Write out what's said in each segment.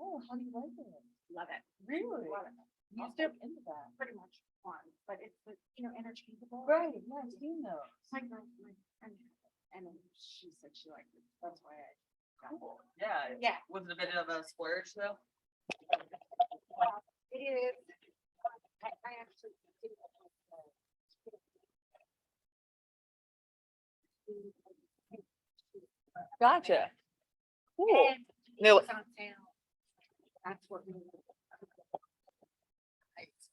Oh, how do you like it? Love it. Really? Love it. You step into that. Pretty much one, but it's interchangeable. Right, yeah, I've seen those. My friend had it, and then she said she liked it. That's why I got it. Cool. Yeah. Yeah. Was it a bit of a splurge though? It is. I actually did. Gotcha. Cool. And it No. was on sale. That's what we.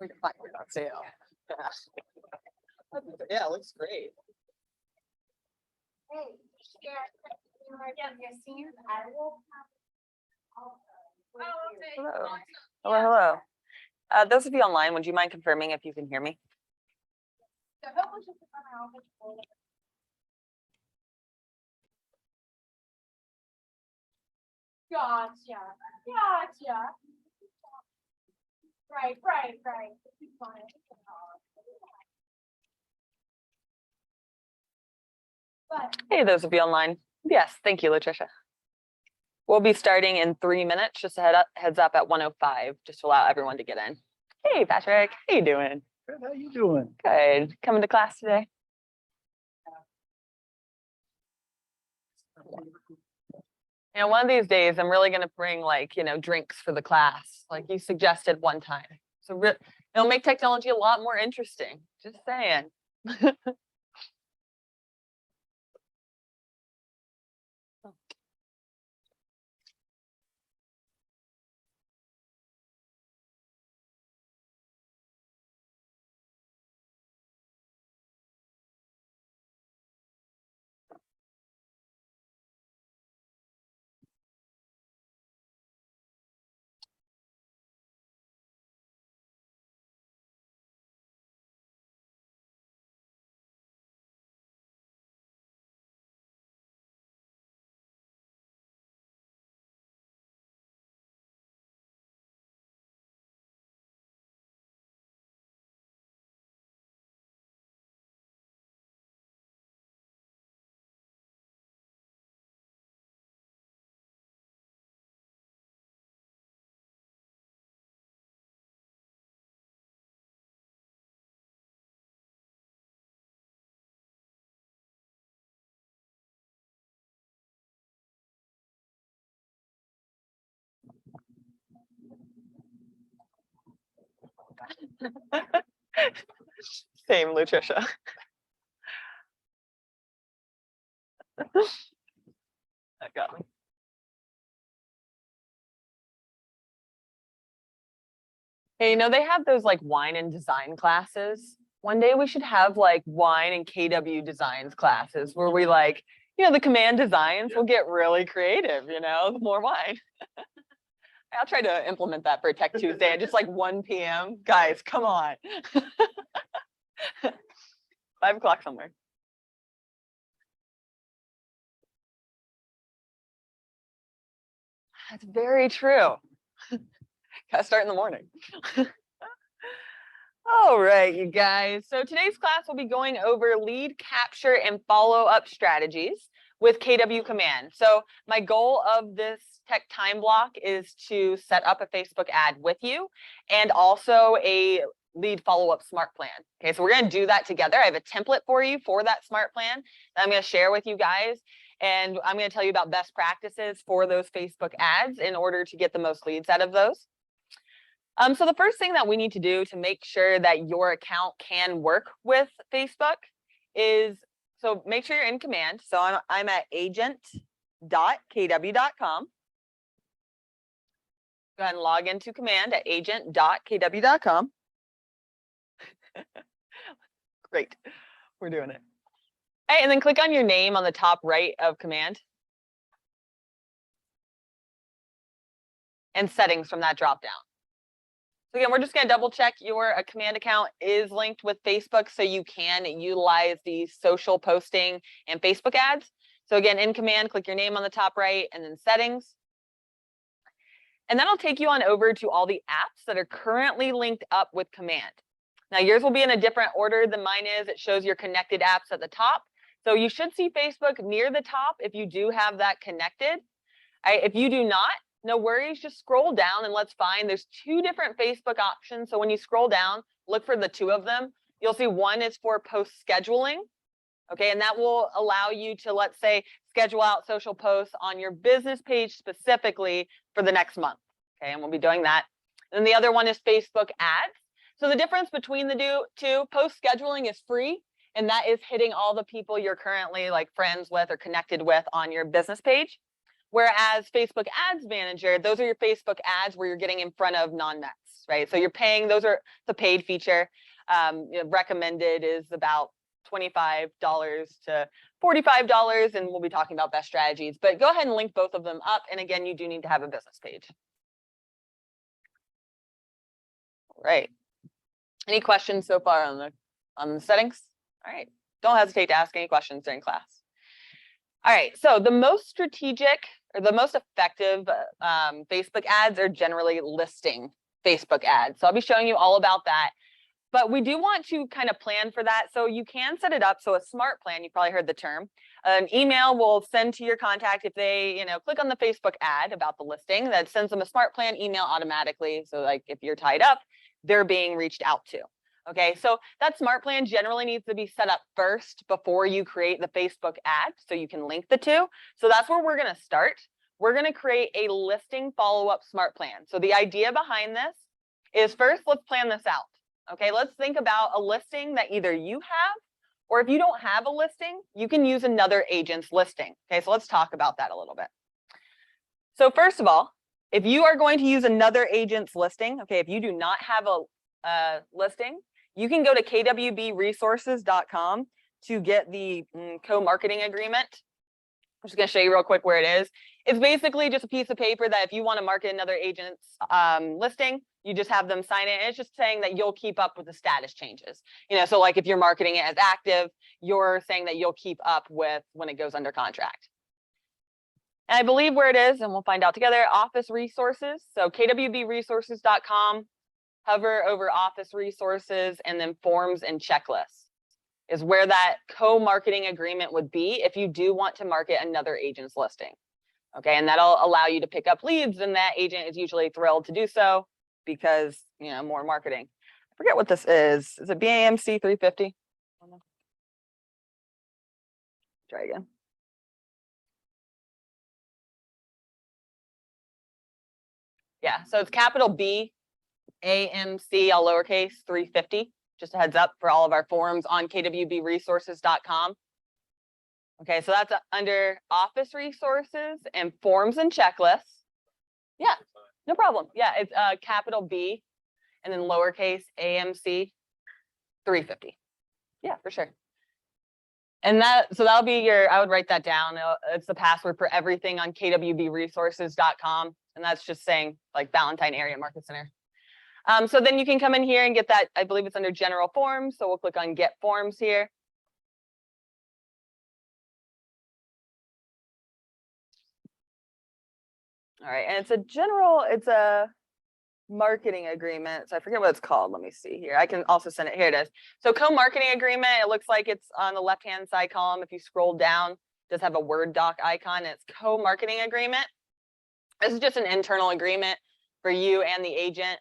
We can find it on sale. Yeah, it looks great. Hey, you seen? I will. Hello. Hello, hello. Those of you online, would you mind confirming if you can hear me? Gotcha. Right. But Hey, those of you online. Yes, thank you, Latricia. We'll be starting in 3 minutes, just a heads up at 1:05, just to allow everyone to get in. Hey, Patrick, how you doing? Good, how you doing? Good. Coming to class today? You know, one of these days, I'm really going to bring drinks for the class, like you suggested one time. So it'll make technology a lot more interesting. Just saying. Same, Lutricia. That got me. Hey, they have those like wine and design classes. One day we should have like wine and KW designs classes where we the command designs will get really creative, the more wine. I'll try to implement that for Tech Tuesday at just like 1 p.m. Guys, come on. 5 o'clock somewhere. That's very true. Gotta start in the morning. All right, you guys. So today's class will be going over lead capture and follow-up strategies with KW Command. So my goal of this tech time block is to set up a Facebook ad with you and also a lead follow-up smart plan. Okay, so we're going to do that together. I have a template for you for that smart plan that I'm going to share with you guys. And I'm going to tell you about best practices for those Facebook ads in order to get the most leads out of those. So the first thing that we need to do to make sure that your account can work with Facebook is, so make sure you're in command. So I'm at agent.kw.com. Go ahead and log into command at agent.kw.com. Great, we're doing it. All right, and then click on your name on the top right of command. And settings from that drop down. So again, we're just going to double check your command account is linked with Facebook so you can utilize the social posting and Facebook ads. So again, in command, click your name on the top right and then settings. And that'll take you on over to all the apps that are currently linked up with command. Now yours will be in a different order than mine is. It shows your connected apps at the top. So you should see Facebook near the top if you do have that connected. If you do not, no worries, just scroll down and let's find, there's 2 different Facebook options. So when you scroll down, look for the 2 of them. You'll see one is for post scheduling. Okay, and that will allow you to, let's say, schedule out social posts on your business page specifically for the next month. Okay, and we'll be doing that. And the other one is Facebook ads. So the difference between the 2, post scheduling is free, and that is hitting all the people you're currently like friends with or connected with on your business page. Whereas Facebook Ads Manager, those are your Facebook ads where you're getting in front of non-Mets, right? So you're paying, those are the paid feature. Recommended is about $25 to $45, and we'll be talking about best strategies, but go ahead and link both of them up. And again, you do need to have a business page. All right. Any questions so far on the settings? All right. Don't hesitate to ask any questions during class. All right. So the most strategic or the most effective Facebook ads are generally listing Facebook ads. So I'll be showing you all about that. But we do want to kind of plan for that. So you can set it up. So a smart plan, you probably heard the term. An email will send to your contact if they, click on the Facebook ad about the listing, that sends them a smart plan email automatically. So like if you're tied up, they're being reached out to. Okay, so that smart plan generally needs to be set up first before you create the Facebook ad so you can link the 2. So that's where we're going to start. We're going to create a listing follow-up smart plan. So the idea behind this is first, let's plan this out. Okay, let's think about a listing that either you have, or if you don't have a listing, you can use another agent's listing. Okay, so let's talk about that a little bit. So first of all, if you are going to use another agent's listing, okay, if you do not have a listing, you can go to kwbresources.com to get the co-marketing agreement. I'm just going to show you real quick where it is. It's basically just a piece of paper that if you want to market another agent's listing, you just have them sign it. And it's just saying that you'll keep up with the status changes. So like if you're marketing it as active, you're saying that you'll keep up with when it goes under contract. And I believe where it is, and we'll find out together, Office Resources. So kwbresources.com, hover over Office Resources, and then Forms and Checklists is where that co-marketing agreement would be if you do want to market another agent's listing. Okay, and that'll allow you to pick up leads, and that agent is usually thrilled to do so because, more marketing. I forget what this is. Is it BAMC 350? Try again. Yeah, so it's capital B, AMC, all lowercase, 350. Just a heads up for all of our forums on kwbresources.com. Okay, so that's under Office Resources and Forms and Checklists. Yeah, no problem. Yeah, it's capital B and then lowercase AMC 350. Yeah, for sure. And so that'll be I would write that down. It's the password for everything on kwbresources.com. And that's just saying like Valentine Area Market Center. So then you can come in here and get that. I believe it's under General Forms. So we'll click on Get Forms here. All right, and it's a marketing agreement. So I forget what it's called. Let me see here. I can also send it. Here it is. So co-marketing agreement, it looks like it's on the left-hand side column. If you scroll down, it does have a Word doc icon. And it's co-marketing agreement. This is just an internal agreement for you and the agent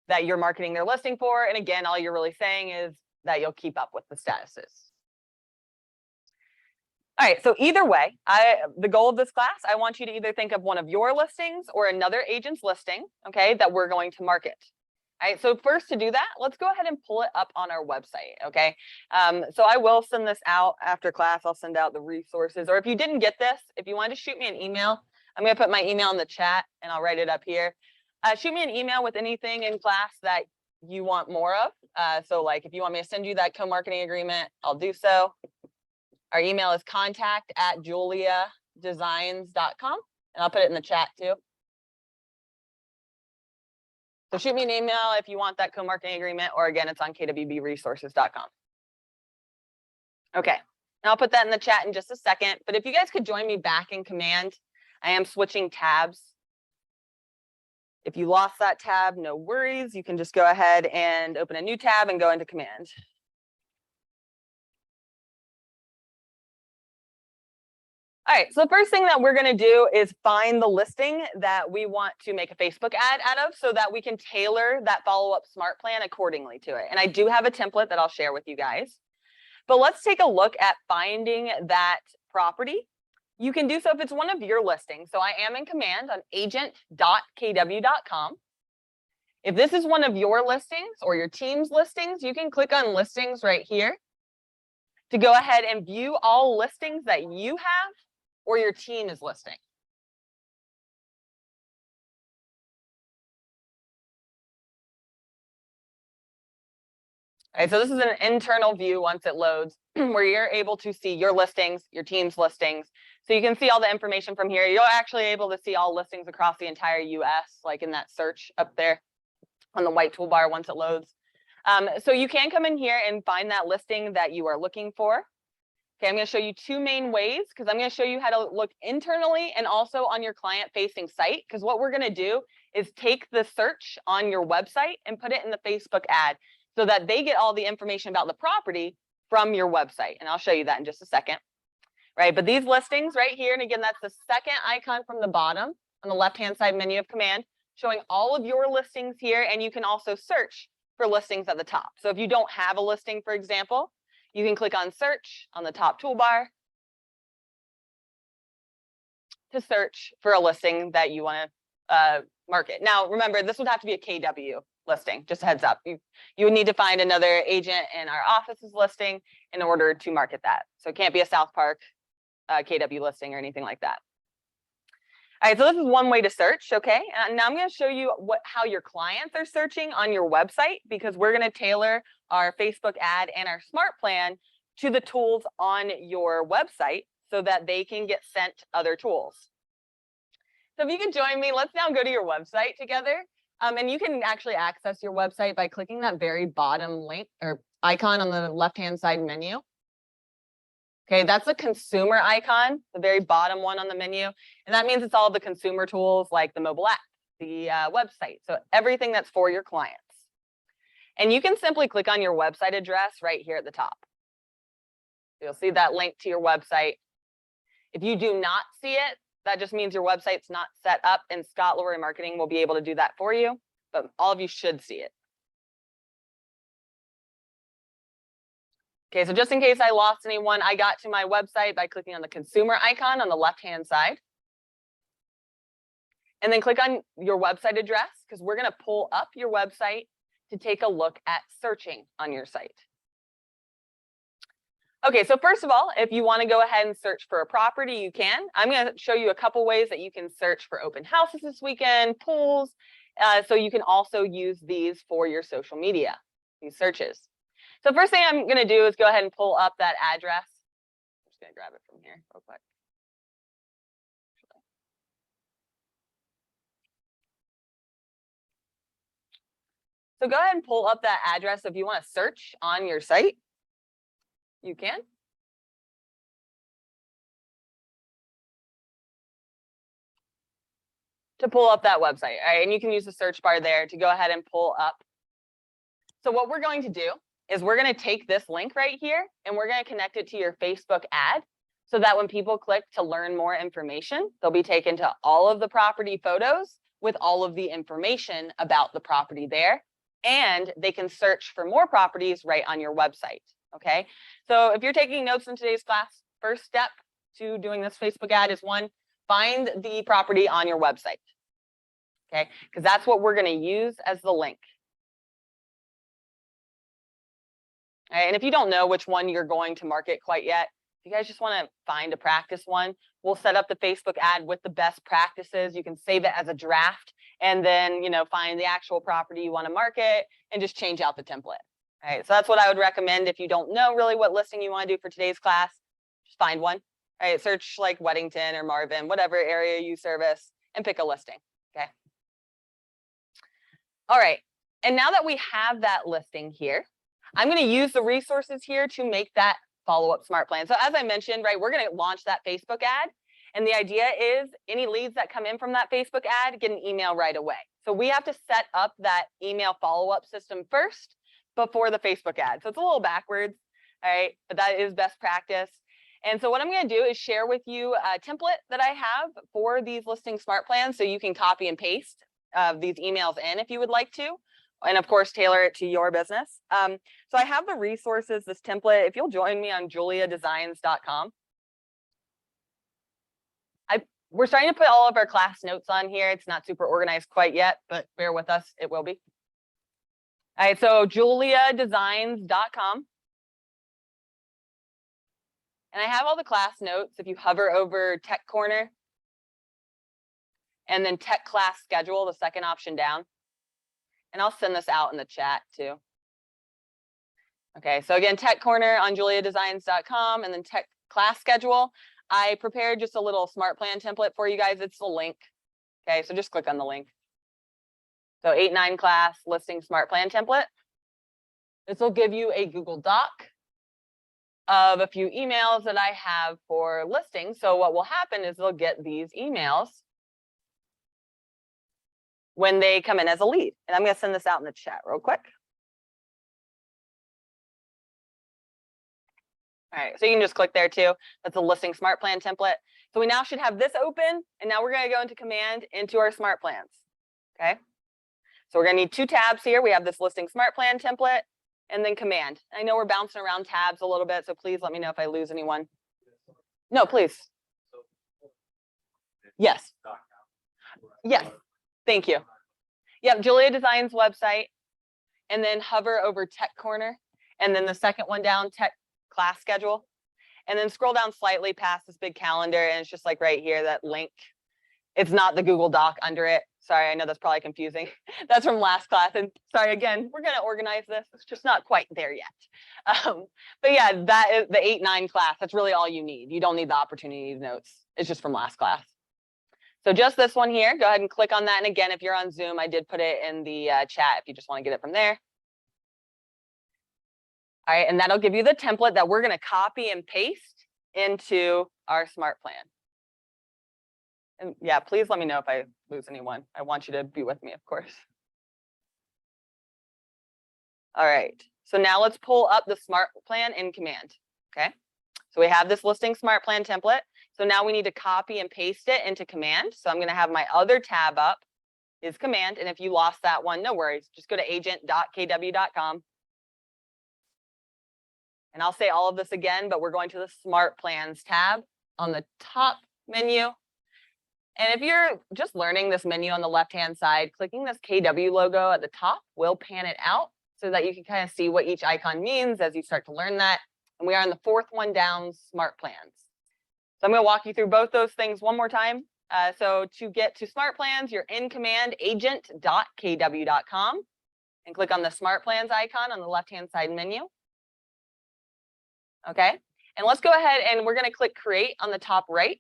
that you're marketing their listing for. And again, all you're really saying is that you'll keep up with the statuses. All right, so either way, the goal of this class, I want you to either think of one of your listings or another agent's listing, okay, that we're going to market. All right, so first to do that, let's go ahead and pull it up on our website, okay? So I will send this out after class. I'll send out the resources, or if you didn't get this, if you wanted to shoot me an email, I'm gonna put my email in the chat and I'll write it up here. Shoot me an email with anything in class that you want more of. So like if you want me to send you that co-marketing agreement, I'll do so. Our email is contact@JuLeahDesigns.com, and I'll put it in the chat too. So shoot me an email if you want that co-marketing agreement, or again, it's on kwbresources.com. Okay, and I'll put that in the chat in just a second. But if you guys could join me back in Command, I am switching tabs. If you lost that tab, no worries. You can just go ahead and open a new tab and go into command. All right, so the first thing that we're going to do is find the listing that we want to make a Facebook ad out of so that we can tailor that follow-up smart plan accordingly to it. And I do have a template that I'll share with you guys. But let's take a look at finding that property. You can do so if it's one of your listings. So I am in command on agent.kw.com. If this is one of your listings or your team's listings, you can click on listings right here to go ahead and view all listings that you have or your team is listing. All right, so this is an internal view once it loads where you're able to see your listings, your team's listings. So you can see all the information from here. You're actually able to see all listings across the entire US, like in that search up there on the white toolbar once it loads. So you can come in here and find that listing that you are looking for. Okay, I'm going to show you two main ways because I'm going to show you how to look internally and also on your client-facing site. Because what we're going to do is take the search on your website and put it in the Facebook ad so that they get all the information about the property from your website. And I'll show you that in just a second. Right, but these listings right here, and again, that's the second icon from the bottom on the left-hand side menu of command, showing all of your listings here, and you can also search for listings at the top. So if you don't have a listing, for example, you can click on search on the top toolbar to search for a listing that you want to market. Now, remember, this would have to be a KW listing, just a heads up. You would need to find another agent in our office's listing in order to market that. So it can't be a South Park KW listing or anything like that. All right, so this is one way to search, okay? And now I'm going to show you how your clients are searching on your website because we're going to tailor our Facebook ad and our smart plan to the tools on your website so that they can get sent other tools. So if you could join me, let's now go to your website together. And you can actually access your website by clicking that very bottom link or icon on the left-hand side menu. Okay, that's a consumer icon, the very bottom one on the menu. And that means it's all the consumer tools like the mobile app, the website. So everything that's for your clients. And you can simply click on your website address right here at the top. You'll see that link to your website. If you do not see it, that just means your website's not set up, and Scott Lowry Marketing will be able to do that for you. But all of you should see it. Okay, so just in case I lost anyone, I got to my website by clicking on the consumer icon on the left-hand side. And then click on your website address because we're going to pull up your website to take a look at searching on your site. Okay, so first of all, if you want to go ahead and search for a property, you can. I'm going to show you a couple ways that you can search for open houses this weekend, pools. So you can also use these for your social media, these searches. So first thing I'm going to do is go ahead and pull up that address. I'm just going to grab it from here real quick. So go ahead and pull up that address if you want to search on your site. You can. To pull up that website, all right? And you can use the search bar there to go ahead and pull up. So what we're going to do is we're going to take this link right here and we're going to connect it to your Facebook ad so that when people click to learn more information, they'll be taken to all of the property photos with all of the information about the property there, and they can search for more properties right on your website, okay? So if you're taking notes in today's class, first step to doing this Facebook ad is one, find the property on your website, okay? Because that's what we're going to use as the link. All right, and if you don't know which one you're going to market quite yet, if you guys just want to find a practice one, we'll set up the Facebook ad with the best practices. You can save it as a draft and then, find the actual property you want to market and just change out the template. All right, so that's what I would recommend if you don't know really what listing you want to do for today's class. Just find one. All right, search like Weddington or Marvin, whatever area you service, and pick a listing, okay? All right, and now that we have that listing here, I'm going to use the resources here to make that follow-up smart plan. So as I mentioned, right, we're going to launch that Facebook ad. And the idea is any leads that come in from that Facebook ad get an email right away. So we have to set up that email follow-up system first before the Facebook ad. So it's a little backwards, all right, but that is best practice. And so what I'm going to do is share with you a template that I have for these listing smart plans so you can copy and paste these emails in if you would like to. And of course, tailor it to your business. So I have the resources, this template. If you'll join me on JuLeahDesigns.com. We're starting to put all of our class notes on here. It's not super organized quite yet, but bear with us, it will be. All right, so JuLeahDesigns.com. And I have all the class notes. If you hover over Tech Corner and then Tech Class Schedule, the second option down. And I'll send this out in the chat too. Okay, so again, Tech Corner on JuLeahDesigns.com and then Tech Class Schedule. I prepared just a little smart plan template for you guys. It's the link. Okay, so just click on the link. So 8-9 class listing smart plan template. This will give you a Google Doc of a few emails that I have for listings. So what will happen is they'll get these emails when they come in as a lead. And I'm going to send this out in the chat real quick. All right, so you can just click there too. That's a listing smart plan template. So we now should have this open, and now we're going to go into command into our smart plans. Okay, so we're going to need 2 tabs here. We have this listing smart plan template and then command. I know we're bouncing around tabs a little bit, so please let me know if I lose anyone. No, please. Yes. Yes. Thank you. Yep, JuLeah Designs website, and then hover over Tech Corner, and then the second one down, Tech Class Schedule, and then scroll down slightly past this big calendar, and it's just like right here, that link. It's not the Google Doc under it. Sorry, I know that's probably confusing. That's from last class, and sorry again, we're going to organize this. It's just not quite there yet. But yeah, that is the 8-9 class. That's really all you need. You don't need the opportunity notes. It's just from last class. So just this one here, go ahead and click on that. And again, if you're on Zoom, I did put it in the chat if you just want to get it from there. All right, and that'll give you the template that we're going to copy and paste into our smart plan. And yeah, please let me know if I lose anyone. I want you to be with me, of course. All right, so now let's pull up the smart plan in command. Okay, so we have this listing smart plan template. So now we need to copy and paste it into command. So I'm going to have my other tab up is command. And if you lost that one, no worries. Just go to agent.kw.com. And I'll say all of this again, but we're going to the Smart Plans tab on the top menu. And if you're just learning this menu on the left-hand side, clicking this KW logo at the top will pan it out so that you can kind of see what each icon means as you start to learn that. And we are on the 4th one down, Smart Plans. So I'm going to walk you through both those things one more time. So to get to Smart Plans, you're in command agent.kw.com and click on the Smart Plans icon on the left-hand side menu. Okay, and let's go ahead and we're going to click create on the top right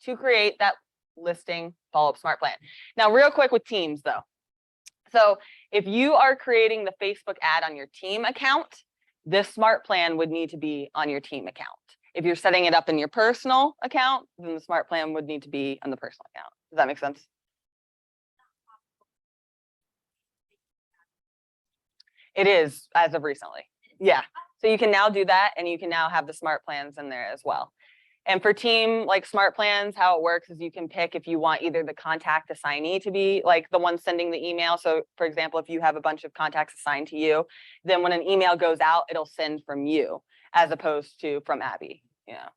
to create that listing follow-up smart plan. Now, real quick with teams though. So if you are creating the Facebook ad on your team account, this smart plan would need to be on your team account. If you're setting it up in your personal account, then the smart plan would need to be on the personal account. Does that make sense? It is as of recently. Yeah. So you can now do that, and you can now have the smart plans in there as well. And for team like smart plans, how it works is you can pick if you want either the contact assignee to be like the one sending the email. So for example, if you have a bunch of contacts assigned to you, then when an email goes out, it'll send from you as opposed to from Abby. You know,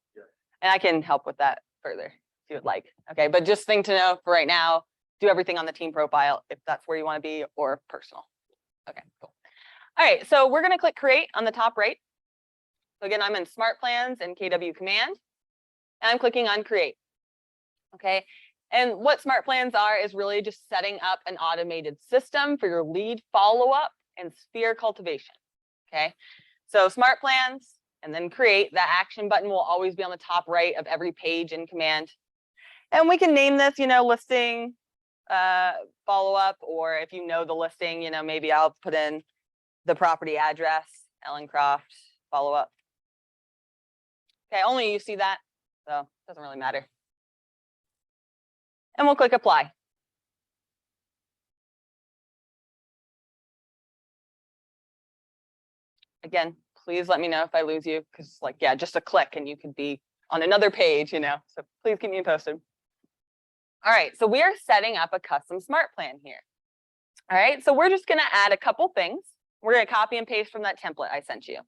and I can help with that further if you would like. Okay, but just thing to know for right now, do everything on the team profile if that's where you want to be, or personal. Okay, cool. All right, so we're going to click create on the top right. So again, I'm in smart plans and KW command, and I'm clicking on create. Okay, and what smart plans are is really just setting up an automated system for your lead follow-up and sphere cultivation. Okay, so smart plans and then create. That action button will always be on the top right of every page in command. And we can name this, you know, listing follow-up, or if you know the listing, you know, maybe I'll put in the property address, Ellen Croft follow-up. Okay, only you see that, so Doesn't really matter. And we'll click apply. Again, please let me know if I lose you, because like, yeah, just a click and you could be on another page, you know, so please keep me posted. All right, so we are setting up a custom smart plan here. All right, so we're just gonna add a couple things. We're gonna copy and paste from that template I sent you.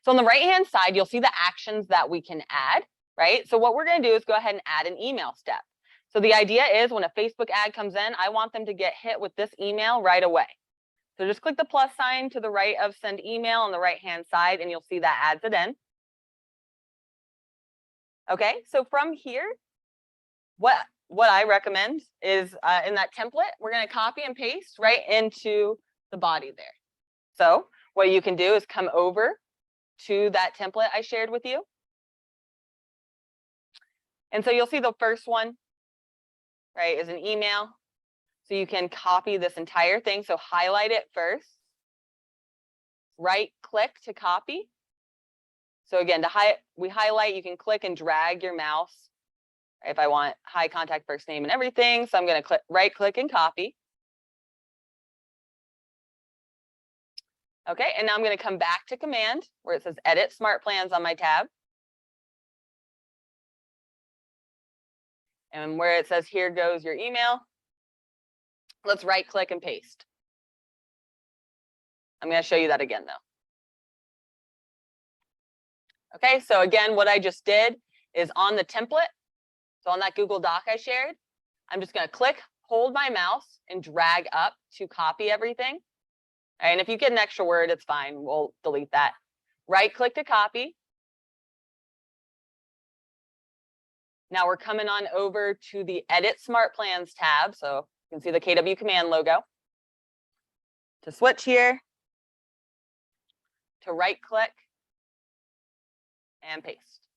So on the right-hand side, you'll see the actions that we can add, right? So what we're gonna do is go ahead and add an email step. So the idea is when a Facebook ad comes in, I want them to get hit with this email right away. So just click the plus sign to the right of send email on the right-hand side, and you'll see that adds it in. Okay, so from here, what I recommend is in that template, we're going to copy and paste right into the body there. So what you can do is come over to that template I shared with you. And so you'll see the first one, right, is an email. So you can copy this entire thing. So highlight it first, right click to copy. So again, we highlight, you can click and drag your mouse if I want high contact first name and everything. So I'm going to right click and copy. Okay, and now I'm going to come back to command where it says edit smart plans on my tab. And where it says here goes your email, let's right click and paste. I'm going to show you that again though. Okay, so again, what I just did is on the template, so on that Google Doc I shared, I'm just going to click, hold my mouse, and drag up to copy everything. And if you get an extra word, it's fine. We'll delete that. Right click to copy. Now we're coming on over to the Edit Smart Plans tab. So you can see the KW Command logo. To switch here, to right click and paste.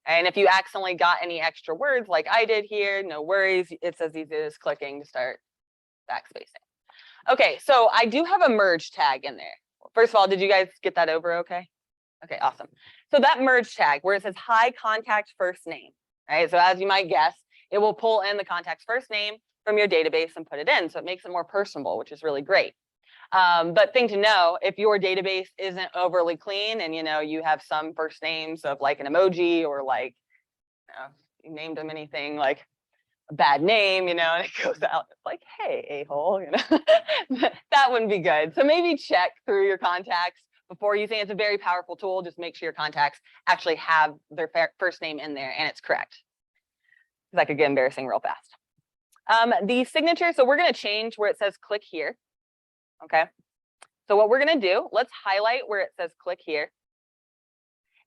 And if you accidentally got any extra words like I did here, no worries. It's as easy as clicking to start backspacing. Okay, so I do have a merge tag in there. First of all, did you guys get that over okay? Okay, awesome. So that merge tag where it says high contact first name, right? So as you might guess, it will pull in the contact's first name from your database and put it in. So it makes it more personable, which is really great. But thing to know, if your database isn't overly clean and you have some first names of like an emoji or like you named them anything like a bad name, and it goes out, it's like, hey, a-hole, that wouldn't be good. So maybe check through your contacts before using it. It's a very powerful tool. Just make sure your contacts actually have their first name in there and it's correct. That could get embarrassing real fast. The signature, so we're going to change where it says click here. Okay, so what we're going to do, let's highlight where it says click here.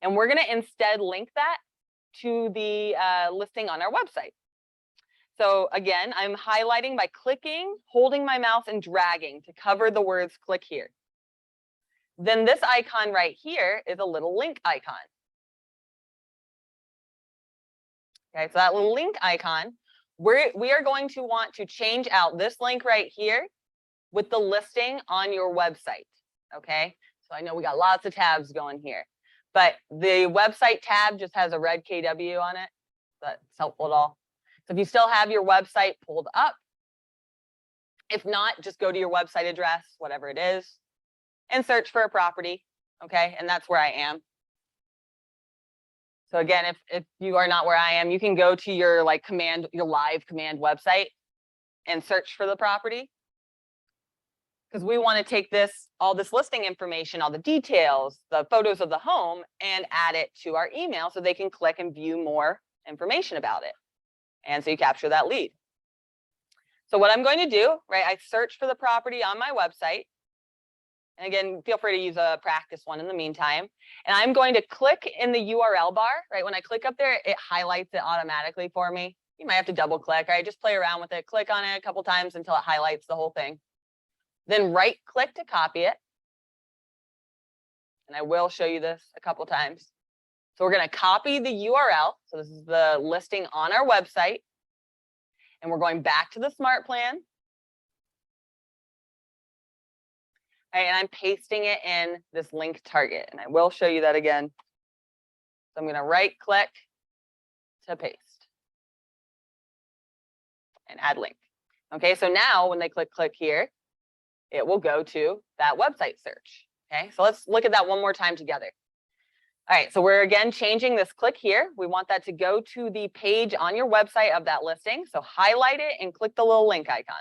And we're going to instead link that to the listing on our website. So again, I'm highlighting by clicking, holding my mouse and dragging to cover the words click here. Then this icon right here is a little link icon. Okay, so that little link icon, we are going to want to change out this link right here with the listing on your website. Okay, so I know we got lots of tabs going here, but the website tab just has a red KW on it. That's helpful at all. So if you still have your website pulled up, if not, just go to your website address, whatever it is, and search for a property. Okay, and that's where I am. So again, if you are not where I am, you can go to your your live command website and search for the property. Because we want to take all this listing information, all the details, the photos of the home, and add it to our email so they can click and view more information about it. And so you capture that lead. So what I'm going to do, right, I search for the property on my website. And again, feel free to use a practice one in the meantime. And I'm going to click in the URL bar, right? When I click up there, it highlights it automatically for me. You might have to double click, right? Just play around with it, click on it a couple times until it highlights the whole thing. Then right click to copy it. And I will show you this a couple times. So we're going to copy the URL. So this is the listing on our website. And we're going back to the smart plan. Right, and I'm pasting it in this link target. And I will show you that again. So I'm going to right click to paste and add link. Okay, so now when they click here, it will go to that website search. Okay, so let's look at that one more time together. All right, so we're again changing this click here. We want that to go to the page on your website of that listing. So highlight it and click the little link icon.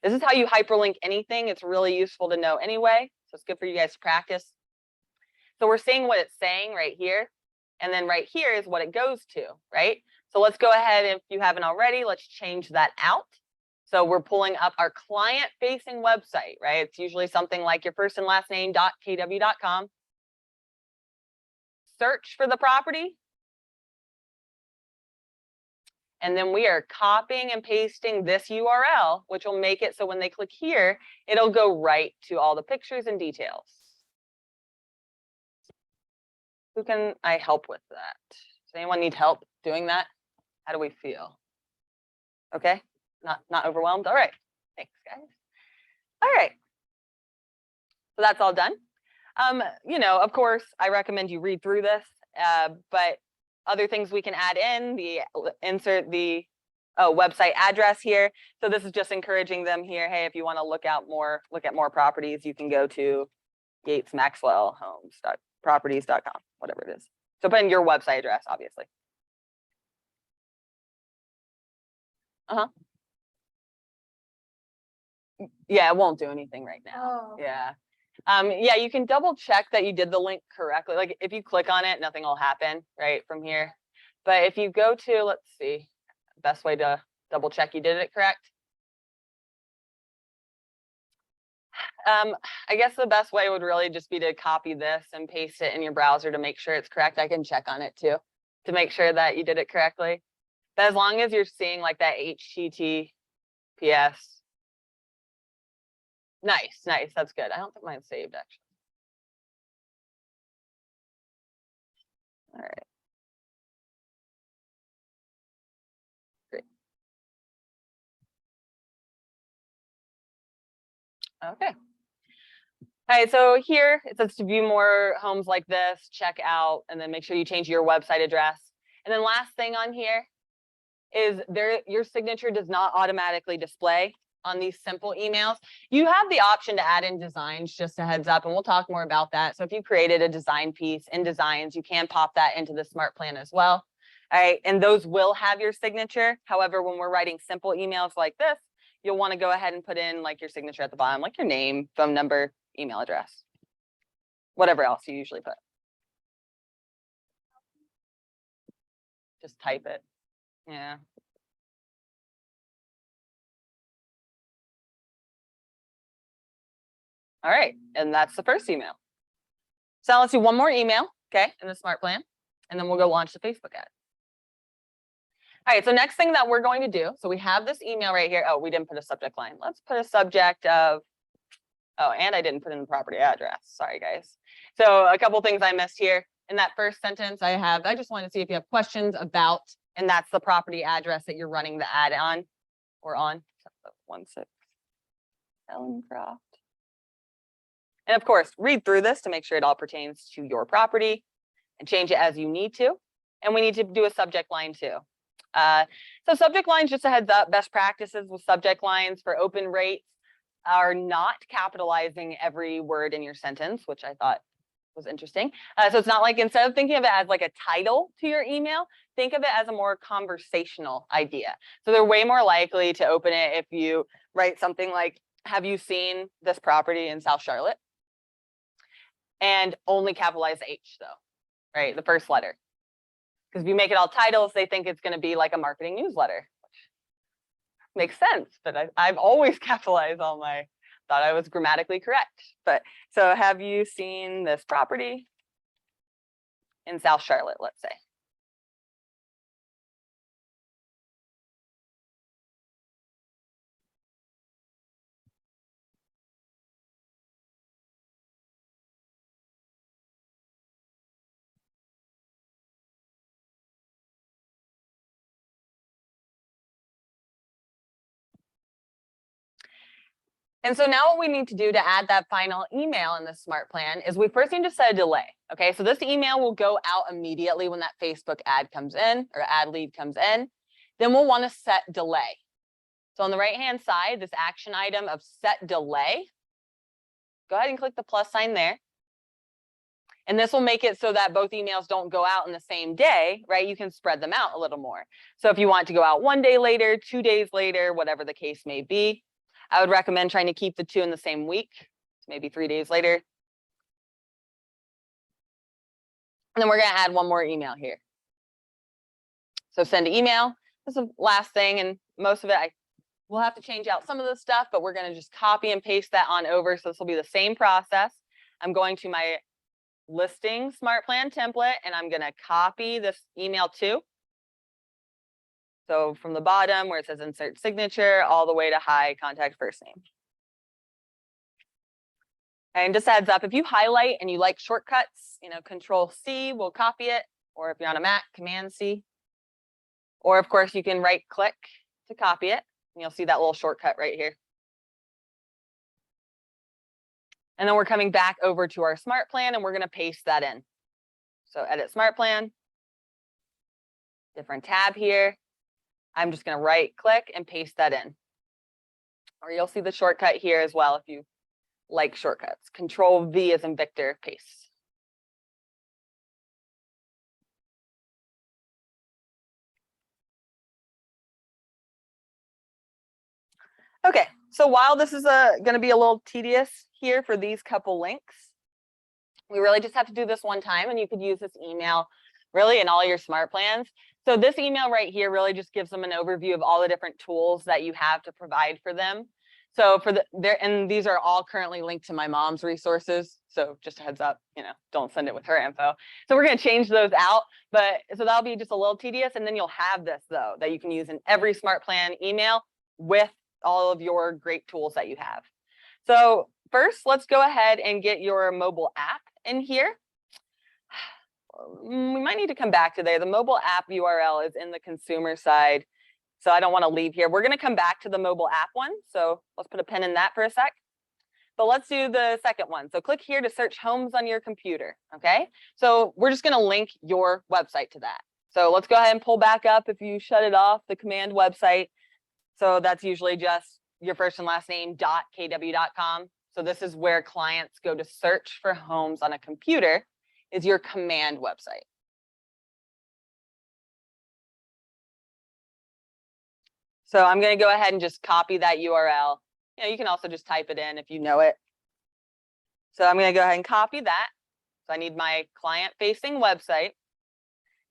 This is how you hyperlink anything. It's really useful to know anyway. So it's good for you guys to practice. So we're seeing what it's saying right here. And then right here is what it goes to, right? So let's go ahead, if you haven't already, let's change that out. So we're pulling up our client-facing website, right? It's usually something like your first and last name.kw.com. Search for the property. And then we are copying and pasting this URL, which will make it so when they click here, it'll go right to all the pictures and details. Who can I help with that? Does anyone need help doing that? How do we feel? Okay, not overwhelmed. All right, thanks guys. All right, so that's all done. You know, of course, I recommend you read through this, but other things we can add in, insert the website address here. So this is just encouraging them here. Hey, if you want to look at more properties, you can go to gatesmaxwellhomes.properties.com, whatever it is. So put in your website address, obviously. Yeah, it won't do anything right now. Oh. Yeah. Yeah, you can double check that you did the link correctly. Like if you click on it, nothing will happen right from here. But if you go to, let's see, best way to double check you did it correct. I guess the best way would really just be to copy this and paste it in your browser to make sure it's correct. I can check on it too to make sure that you did it correctly. But as long as you're seeing like that HTTPS. Nice, nice. That's good. I don't think mine's saved actually. All right. Great. Okay. All right, so here it says to view more homes like this, check out, and then make sure you change your website address. And then last thing on here is your signature does not automatically display on these simple emails. You have the option to add in designs, just a heads up, and we'll talk more about that. So if you created a design piece in designs, you can pop that into the smart plan as well. All right, and those will have your signature. However, when we're writing simple emails like this, you'll want to go ahead and put in like your signature at the bottom, like your name, phone number, email address, whatever else you usually put. Just type it. Yeah. All right, and that's the first email. So now let's do one more email, okay, in the smart plan, and then we'll go launch the Facebook ad. All right, so next thing that we're going to do, so we have this email right here. Oh, we didn't put a subject line. Let's put a subject of, oh, and I didn't put in the property address. Sorry, guys. So a couple things I missed here. In that first sentence I just wanted to see if you have questions about, and that's the property address that you're running the ad on or on. 16 Ellencroft. And of course, read through this to make sure it all pertains to your property and change it as you need to. And we need to do a subject line too. So subject lines, just a heads up, best practices with subject lines for open rates are not capitalizing every word in your sentence, which I thought was interesting. So it's not like, instead of thinking of it as like a title to your email, think of it as a more conversational idea. So they're way more likely to open it if you write something like, have you seen this property in South Charlotte? And only capitalize the H though, right? The first letter. Because if you make it all titles, they think it's going to be like a marketing newsletter. Makes sense, but I've always capitalized all my, thought I was grammatically correct. But so have you seen this property in South Charlotte, let's say? And so now what we need to do to add that final email in the smart plan is we first need to set a delay. Okay, so this email will go out immediately when that Facebook ad comes in or ad lead comes in. Then we'll want to set delay. So on the right-hand side, this action item of set delay, go ahead and click the plus sign there. And this will make it so that both emails don't go out in the same day, right? You can spread them out a little more. So if you want to go out 1 day later, 2 days later, whatever the case may be, I would recommend trying to keep the 2 in the same week, maybe 3 days later. And then we're going to add one more email here. So send an email. This is the last thing, and most of it we'll have to change out some of the stuff, but we're going to just copy and paste that on over. So this will be the same process. I'm going to my listing smart plan template, and I'm going to copy this email too. So from the bottom where it says insert signature all the way to hi, contact first name. And just heads up, if you highlight and you like shortcuts, Control C will copy it, or if you're on a Mac, Command C. Or of course you can right click to copy it, and you'll see that little shortcut right here. And then we're coming back over to our smart plan, and we're going to paste that in. So edit smart plan, different tab here. I'm just going to right click and paste that in. Or you'll see the shortcut here as well if you like shortcuts. Control V as in Victor, paste. Okay, so while this is going to be a little tedious here for these couple links, we really just have to do this one time, and you could use this email really in all your smart plans. So this email right here really just gives them an overview of all the different tools that you have to provide for them. So and these are all currently linked to my mom's resources. So just a heads up, don't send it with her info. So we're going to change those out, so that'll be just a little tedious. And then you'll have this though, that you can use in every smart plan email with all of your great tools that you have. So first, let's go ahead and get your mobile app in here. We might need to come back to there. The mobile app URL is in the consumer side, so I don't want to leave here. We're going to come back to the mobile app one, so let's put a pin in that for a sec. But let's do the second one. So click here to search homes on your computer, okay? So we're just going to link your website to that. So let's go ahead and pull back up if you shut it off, the command website. So that's usually just your first and last name .kw.com. So this is where clients go to search for homes on a computer, is your command website. So I'm going to go ahead and just copy that URL. You can also just type it in if you know it. So I'm going to go ahead and copy that. So I need my client-facing website.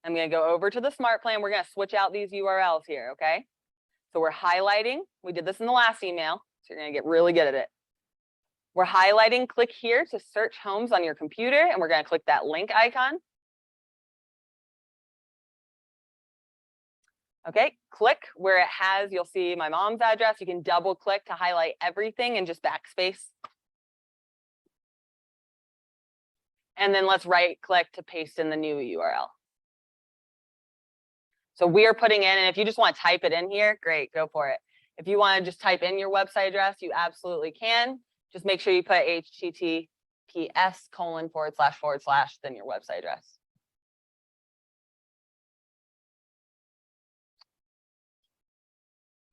I'm going to go over to the smart plan. We're going to switch out these URLs here, okay? So we're highlighting. We did this in the last email, so you're going to get really good at it. We're highlighting, click here to search homes on your computer, and we're going to click that link icon. Okay, click where it has, you'll see my mom's address. You can double click to highlight everything and just backspace. And then let's right click to paste in the new URL. So we are putting in, and if you just want to type it in here, great, go for it. If you want to just type in your website address, you absolutely can. Just make sure you put https:// then your website address.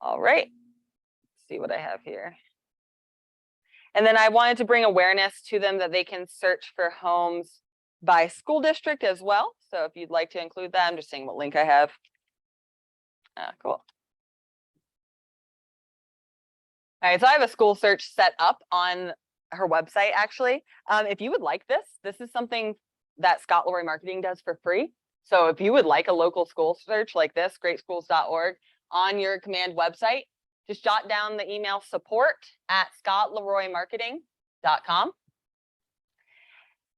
All right, let's see what I have here. And then I wanted to bring awareness to them that they can search for homes by school district as well. So if you'd like to include that, I'm just seeing what link I have. Cool. All right, so I have a school search set up on her website, actually. If you would like this is something that Scott Leroy Marketing does for free. So if you would like a local school search like this, greatschools.org, on your command website, just jot down the email support@scottleroymarketing.com.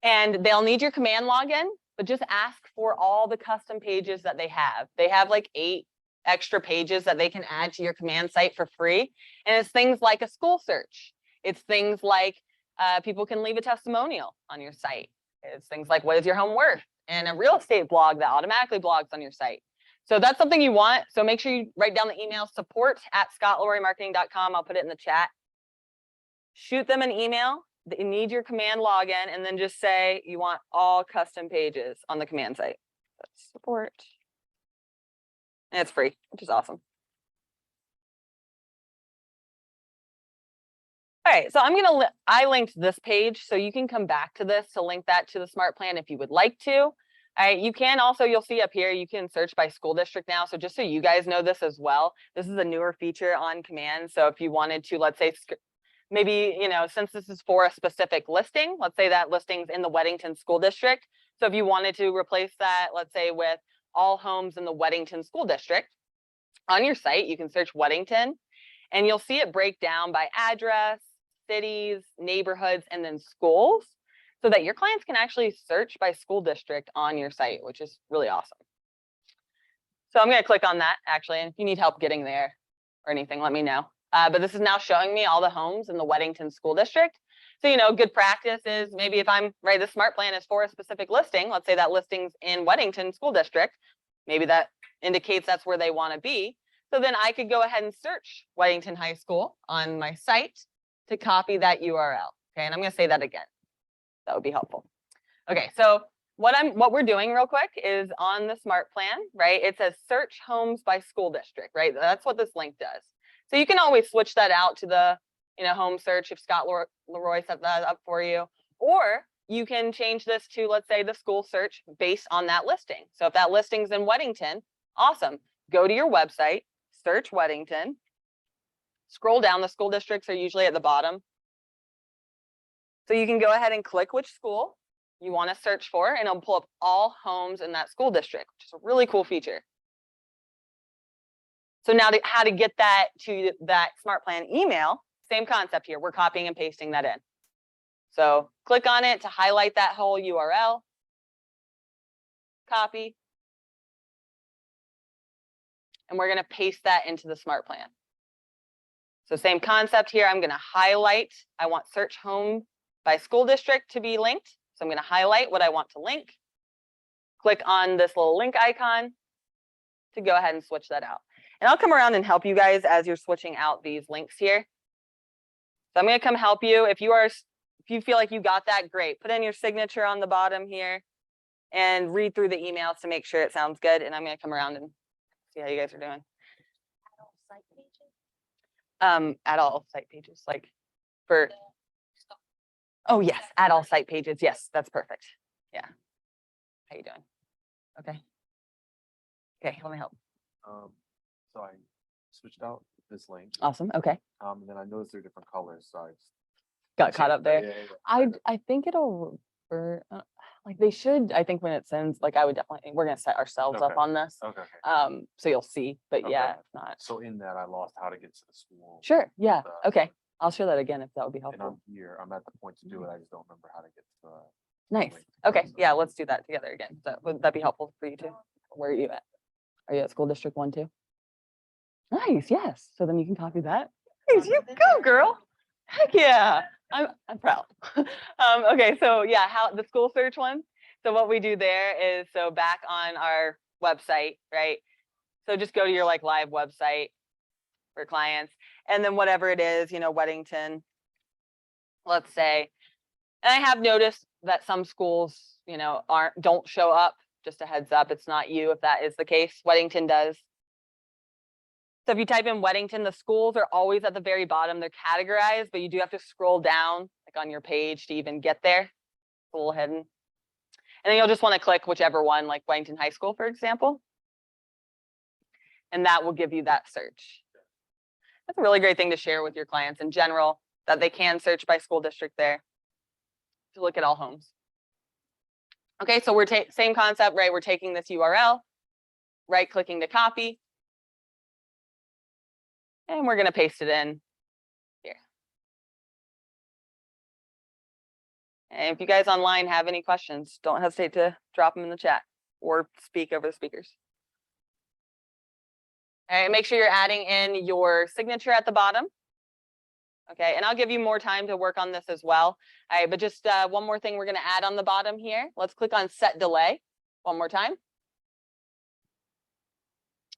And they'll need your command login, but just ask for all the custom pages that they have. They have like 8 extra pages that they can add to your command site for free. And it's things like a school search. It's things like people can leave a testimonial on your site. It's things like, what is your home worth? And a real estate blog that automatically blogs on your site. So that's something you want. So make sure you write down the email support@scottleroymarketing.com. I'll put it in the chat. shoot them an email. You need your command login, and then just say you want all custom pages on the command site. That's support. And it's free, which is awesome. All right, so I linked this page, so you can come back to this to link that to the smart plan if you would like to. All right, you can also, you'll see up here, you can search by school district now. So just so you guys know this as well, this is a newer feature on command. So if you wanted to, let's say, maybe, since this is for a specific listing, let's say that listing's in the Weddington School District. So if you wanted to replace that, let's say with all homes in the Weddington School District, on your site, you can search Weddington, and you'll see it break down by address, cities, neighborhoods, and then schools, so that your clients can actually search by school district on your site, which is really awesome. So I'm going to click on that actually, and if you need help getting there or anything, let me know. But this is now showing me all the homes in the Weddington School District. So, good practice is maybe if the smart plan is for a specific listing, let's say that listing's in Weddington School District, maybe that indicates that's where they want to be. So then I could go ahead and search Weddington High School on my site to copy that URL. Okay, and I'm going to say that again. That would be helpful. Okay, so what we're doing real quick is on the smart plan, right? It says search homes by school district, right? That's what this link does. So you can always switch that out to the home search if Scott Leroy set that up for you, or you can change this to, let's say, the school search based on that listing. So if that listing's in Weddington, awesome. Go to your website, search Weddington, scroll down. The school districts are usually at the bottom. So you can go ahead and click which school you want to search for, and it'll pull up all homes in that school district, which is a really cool feature. So now how to get that to that smart plan email, same concept here. We're copying and pasting that in. So click on it to highlight that whole URL, copy, and we're going to paste that into the smart plan. So same concept here. I'm going to highlight. I want search home by school district to be linked. So I'm going to highlight what I want to link. Click on this little link icon to go ahead and switch that out. And I'll come around and help you guys as you're switching out these links here. So I'm going to come help you. If you feel like you got that, great. Put in your signature on the bottom here and read through the emails to make sure it sounds good. And I'm going to come around and see how you guys are doing. Add all site pages, like for. Oh yes, add all site pages. Yes, that's perfect. Yeah. How you doing? Okay. Okay, let me help. So I switched out this link. Awesome. Okay. And then I noticed they're different colors, so I just Got caught up there. Yeah. I think it'll revert. Like they should. I think when it sends, like I would definitely. We're gonna set ourselves up Okay. on this. Okay. So you'll see. But Okay. yeah, if not. So in that, I lost how to get to the school. Sure. Yeah. Uh, Okay. I'll share that again if that would be And helpful. I'm here. I'm at the point to do it. I just don't remember how to get to the. Nice. link. Okay. So- Yeah. Let's do that together again. Would that be helpful for you too? Where are you at? Are you at school district 1 too? Nice. Yes. So then you can copy that. Nice. You go, girl. Heck yeah. I'm proud. Okay. So yeah, how the school search one. So what we do there is, so back on our website, right? So just go to your live website for clients, and then whatever it is, Weddington, let's say. And I have noticed that some schools, don't show up. Just a heads up, it's not you if that is the case. Weddington does. So if you type in Weddington, the schools are always at the very bottom. They're categorized, but you do have to scroll down like on your page to even get there. It's a little hidden. And then you'll just want to click whichever one, like Weddington High School, for example. And that will give you that search. That's a really great thing to share with your clients in general, that they can search by school district there to look at all homes. Okay, so we're same concept, right? We're taking this URL, right-clicking to copy, and we're going to paste it in here. And if you guys online have any questions, don't hesitate to drop them in the chat or speak over the speakers. All right, make sure you're adding in your signature at the bottom. Okay, and I'll give you more time to work on this as well. All right, but just one more thing we're going to add on the bottom here. Let's click on set delay one more time.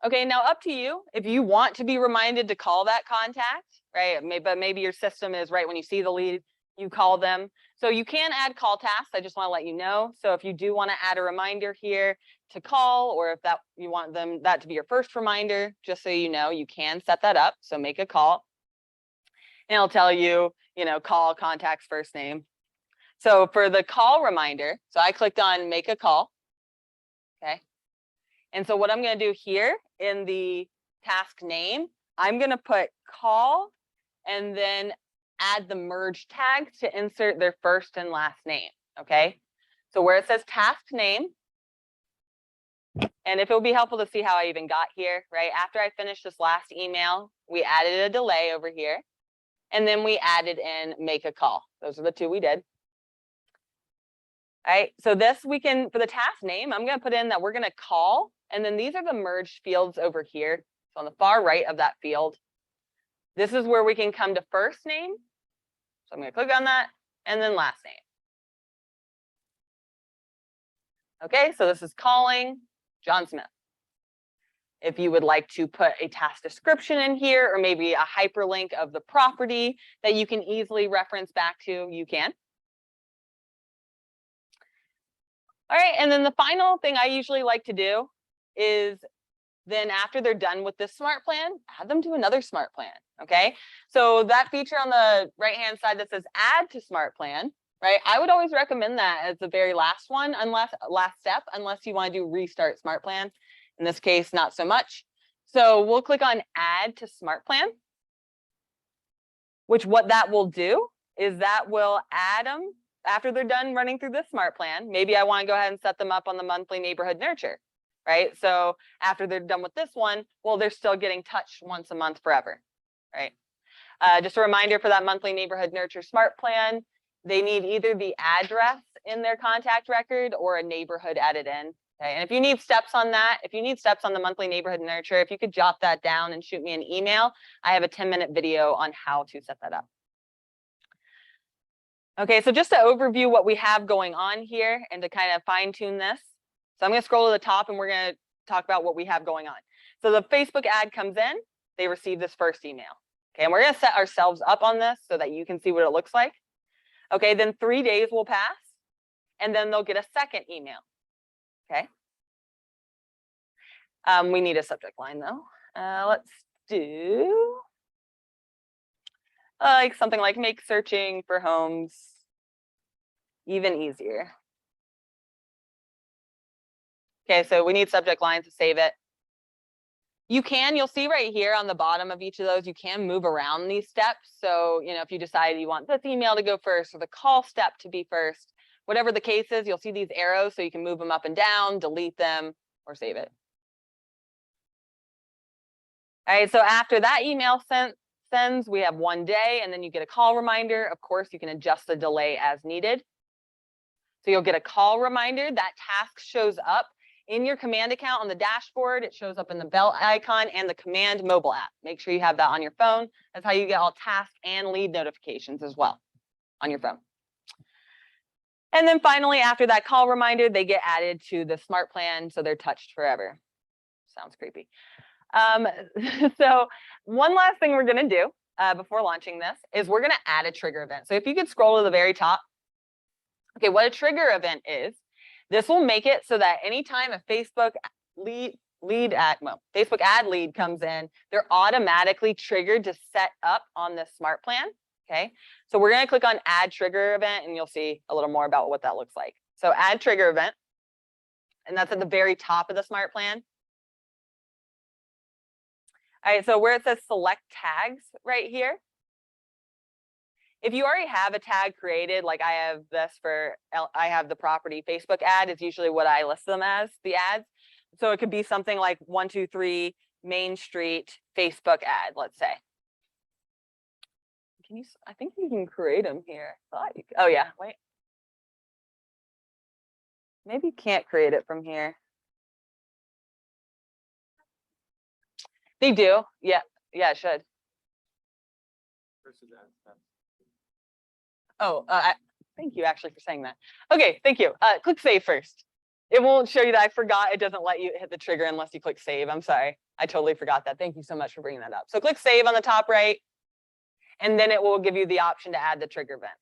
Okay, now up to you. If you want to be reminded to call that contact, right? But maybe your system is right when you see the lead, you call them. So you can add call tasks. I just want to let you know. So if you do want to add a reminder here to call, or if that you want that to be your first reminder, just so you know, you can set that up. So make a call. And it'll tell you, call contact's first name. So for the call reminder, so I clicked on make a call. Okay. And so what I'm going to do here in the task name, I'm going to put call and then add the merge tag to insert their first and last name. Okay. So where it says task name, and if it would be helpful to see how I even got here, right? After I finished this last email, we added a delay over here, and then we added in make a call. Those are the two we did. All right, so this we can, for the task name, I'm going to put in that we're going to call, and then these are the merged fields over here. So on the far right of that field, this is where we can come to first name. So I'm going to click on that, and then last name. Okay, so this is calling John Smith. If you would like to put a task description in here, or maybe a hyperlink of the property that you can easily reference back to, you can. All right, and then the final thing I usually like to do is then after they're done with this smart plan, add them to another smart plan, okay? So that feature on the right-hand side that says add to smart plan, right? I would always recommend that as the very last one, last step, unless you want to do restart smart plan. In this case, not so much. So we'll click on add to smart plan, which what that will do is that will add them after they're done running through this smart plan. Maybe I want to go ahead and set them up on the monthly neighborhood nurture, right? So after they're done with this one, well, they're still getting touched once a month forever, right? Just a reminder for that monthly neighborhood nurture smart plan, they need either the address in their contact record or a neighborhood added in. Okay, and if you need steps on that, if you need steps on the monthly neighborhood nurture, if you could jot that down and shoot me an email, I have a 10-minute video on how to set that up. Okay, so just to overview what we have going on here and to kind of fine tune this. So I'm going to scroll to the top and we're going to talk about what we have going on. So the Facebook ad comes in, they receive this first email. Okay, and we're going to set ourselves up on this so that you can see what it looks like. Okay, then 3 days will pass and then they'll get a second email. Okay. We need a subject line though. Let's do like something like make searching for homes even easier. Okay, so we need subject lines to save it. You'll see right here on the bottom of each of those, you can move around these steps. So, if you decide you want this email to go first or the call step to be first, whatever the case is, you'll see these arrows so you can move them up and down, delete them, or save it. All right, so after that email sends, we have 1 day, and then you get a call reminder. Of course, you can adjust the delay as needed. So you'll get a call reminder. That task shows up in your command account on the dashboard. It shows up in the bell icon and the command mobile app. Make sure you have that on your phone. That's how you get all task and lead notifications as well on your phone. And then finally, after that call reminder, they get added to the smart plan, so they're touched forever. Sounds creepy. So one last thing we're going to do before launching this is we're going to add a trigger event. So if you could scroll to the very top. Okay, what a trigger event is, this will make it so that anytime a Facebook ad lead comes in, they're automatically triggered to set up on this smart plan. Okay, so we're going to click on add trigger event and you'll see a little more about what that looks like. So add trigger event, and that's at the very top of the smart plan. All right, so where it says select tags right here, if you already have a tag created, like I have this I have the property Facebook ad is usually what I list them as, the ads. So it could be something like 123 Main Street Facebook ad, let's say. I think you can create them here. Oh yeah, wait. Maybe you can't create it from here. They do, yeah, it should. Oh, thank you actually for saying that. Okay, thank you. Click save first. It won't show you that I forgot. It doesn't let you hit the trigger unless you click save. I'm sorry. I totally forgot that. Thank you so much for bringing that up. So click save on the top right, and then it will give you the option to add the trigger event.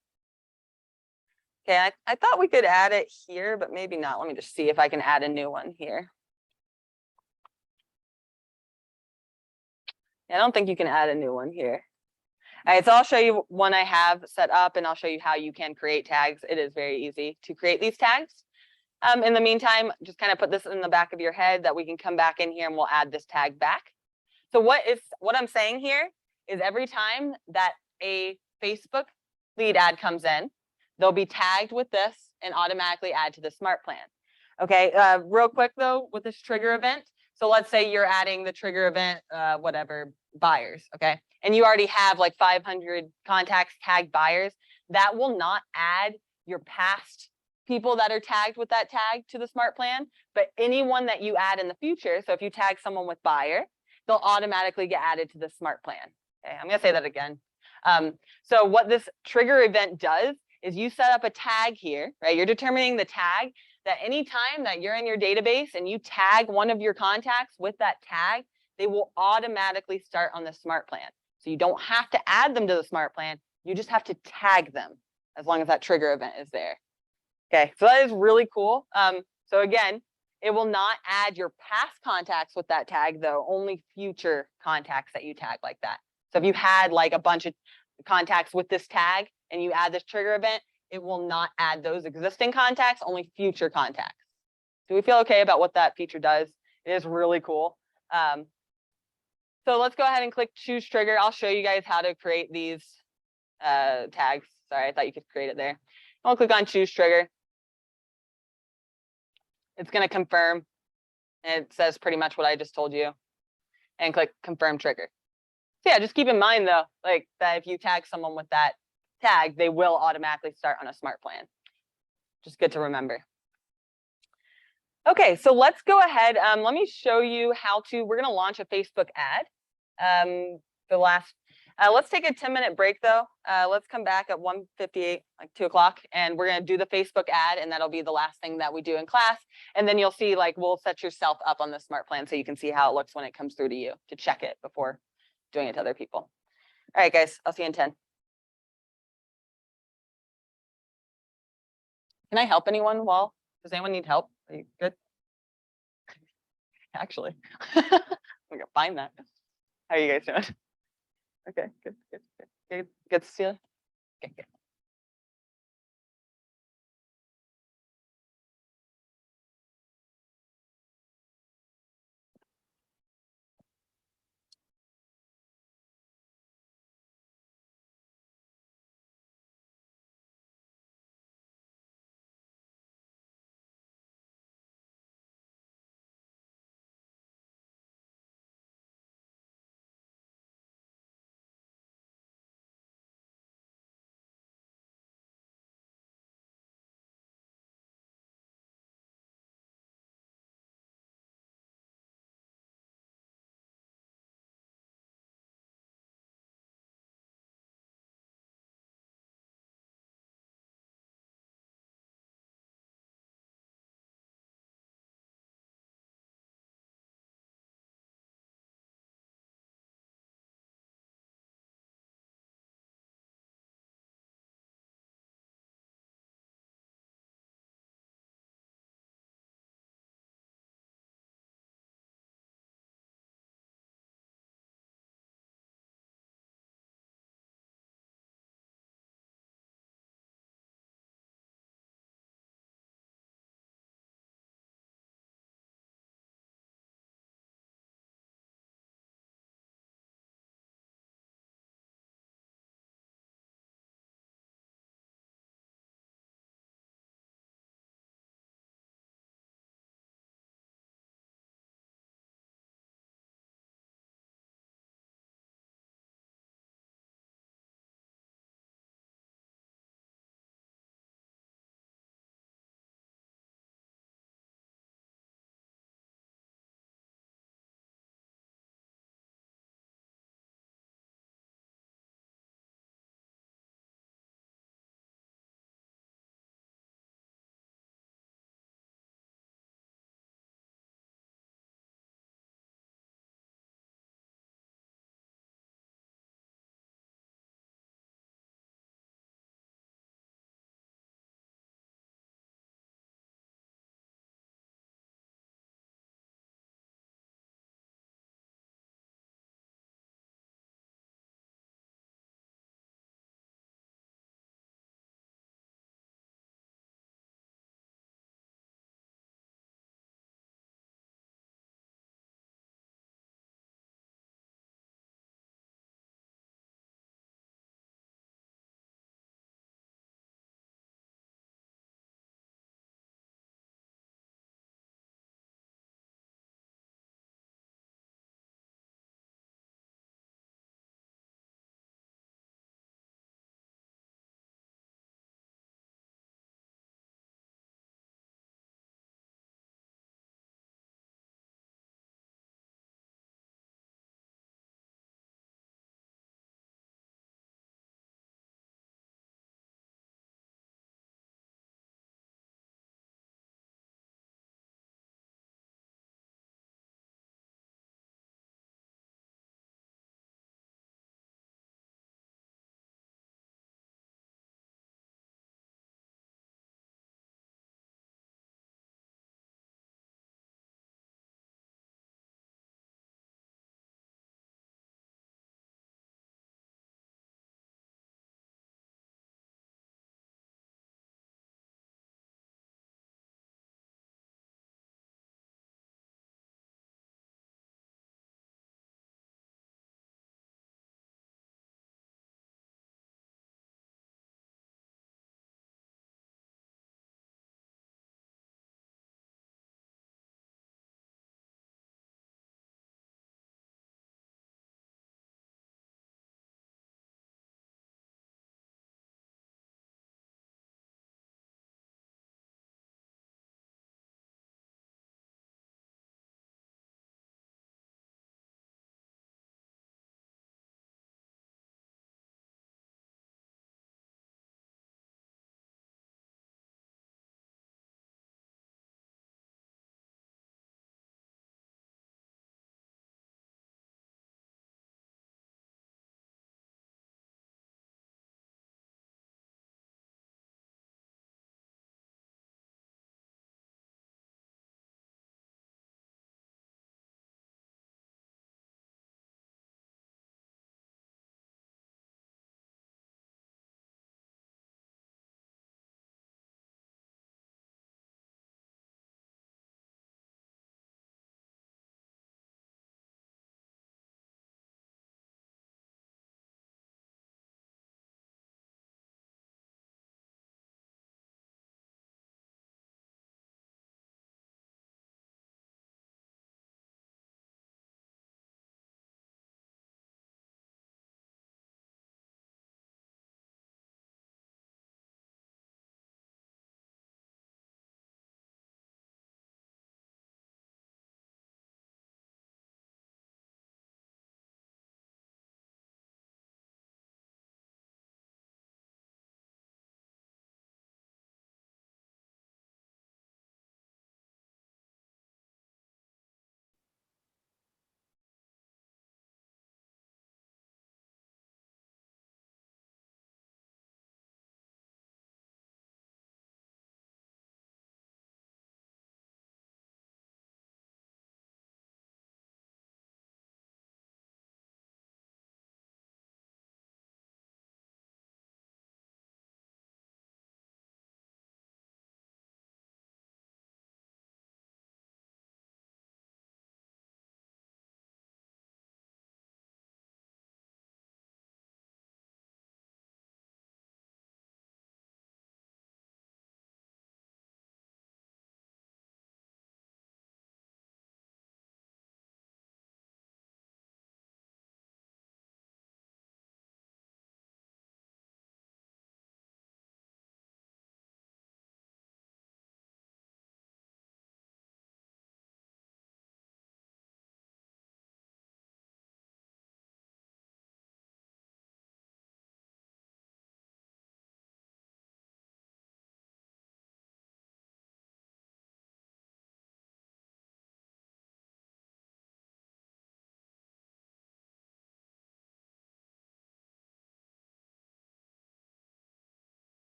Okay, I thought we could add it here, but maybe not. Let me just see if I can add a new one here. I don't think you can add a new one here. All right, so I'll show you one I have set up, and I'll show you how you can create tags. It is very easy to create these tags. In the meantime, just kind of put this in the back of your head that we can come back in here and we'll add this tag back. So what I'm saying here is every time that a Facebook lead ad comes in, they'll be tagged with this and automatically add to the smart plan. Okay, real quick though, with this trigger event. So let's say you're adding the trigger event, whatever, buyers, okay? And you already have like 500 contacts tagged buyers. That will not add your past people that are tagged with that tag to the smart plan, but anyone that you add in the future. So if you tag someone with buyer, they'll automatically get added to the smart plan. Okay, I'm gonna say that again. So what this trigger event does is you set up a tag here, right? You're determining the tag that anytime that you're in your database and you tag one of your contacts with that tag, they will automatically start on the smart plan. So you don't have to add them to the smart plan. You just have to tag them as long as that trigger event is there. Okay, so that is really cool. So again, it will not add your past contacts with that tag though, only future contacts that you tag like that. So if you had like a bunch of contacts with this tag and you add this trigger event, it will not add those existing contacts, only future contacts. Do we feel okay about what that feature does? It is really cool. So let's go ahead and click choose trigger. I'll show you guys how to create these tags. Sorry, I thought you could create it there. I'll click on choose trigger. It's going to confirm. And it says pretty much what I just told you. And click confirm trigger. So yeah, just keep in mind though, like that if you tag someone with that tag, they will automatically start on a smart plan. Just good to remember. Okay, so let's go ahead. Let me show you how to, we're going to launch a Facebook ad. Let's take a 10-minute break though. Let's come back at 1:58, like 2 o'clock, and we're going to do the Facebook ad, and that'll be the last thing that we do in class. And then you'll see, like, we'll set yourself up on the smart plan so you can see how it looks when it comes through to you to check it before doing it to other people. All right, guys, I'll see you in 10. Can I help anyone does anyone need help? Are you good? Actually, I'm gonna find that. How are you guys doing? Okay, good to see you. Okay, good.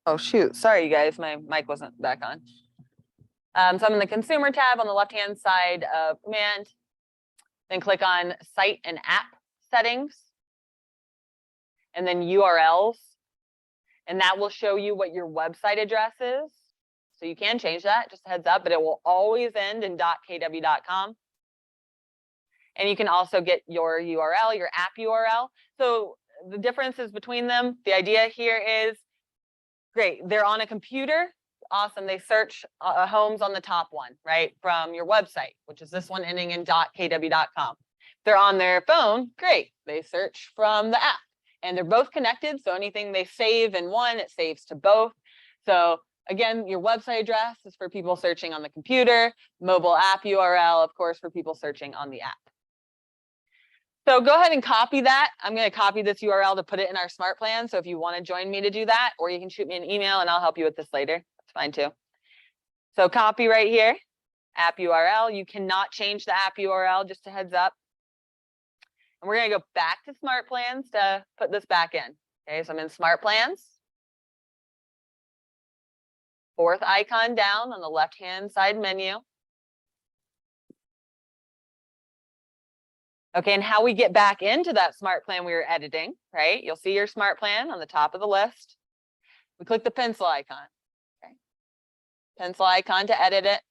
Oh, shoot. Sorry, you guys. My mic wasn't back on. So I'm in the consumer tab on the left-hand side of command. Then click on site and app settings. And then URLs. And that will show you what your website address is. So you can change that, just a heads up, but it will always end in .kw.com. And you can also get your URL, your app URL. So the differences between them, the idea here is, great, they're on a computer, awesome. They search homes on the top one, right, from your website, which is this one ending in .kw.com. They're on their phone, great, they search from the app. And they're both connected, so anything they save in one, it saves to both. So again, your website address is for people searching on the computer, mobile app URL, of course, for people searching on the app. So go ahead and copy that. I'm going to copy this URL to put it in our smart plan. So if you want to join me to do that, or you can shoot me an email and I'll help you with this later. That's fine too. So copy right here, app URL. You cannot change the app URL, just a heads up. And we're going to go back to smart plans to put this back in. Okay, so I'm in smart plans. Fourth icon down on the left-hand side menu. Okay, and how we get back into that smart plan we were editing, right? You'll see your smart plan on the top of the list. We click the pencil icon. Okay. Pencil icon to edit it.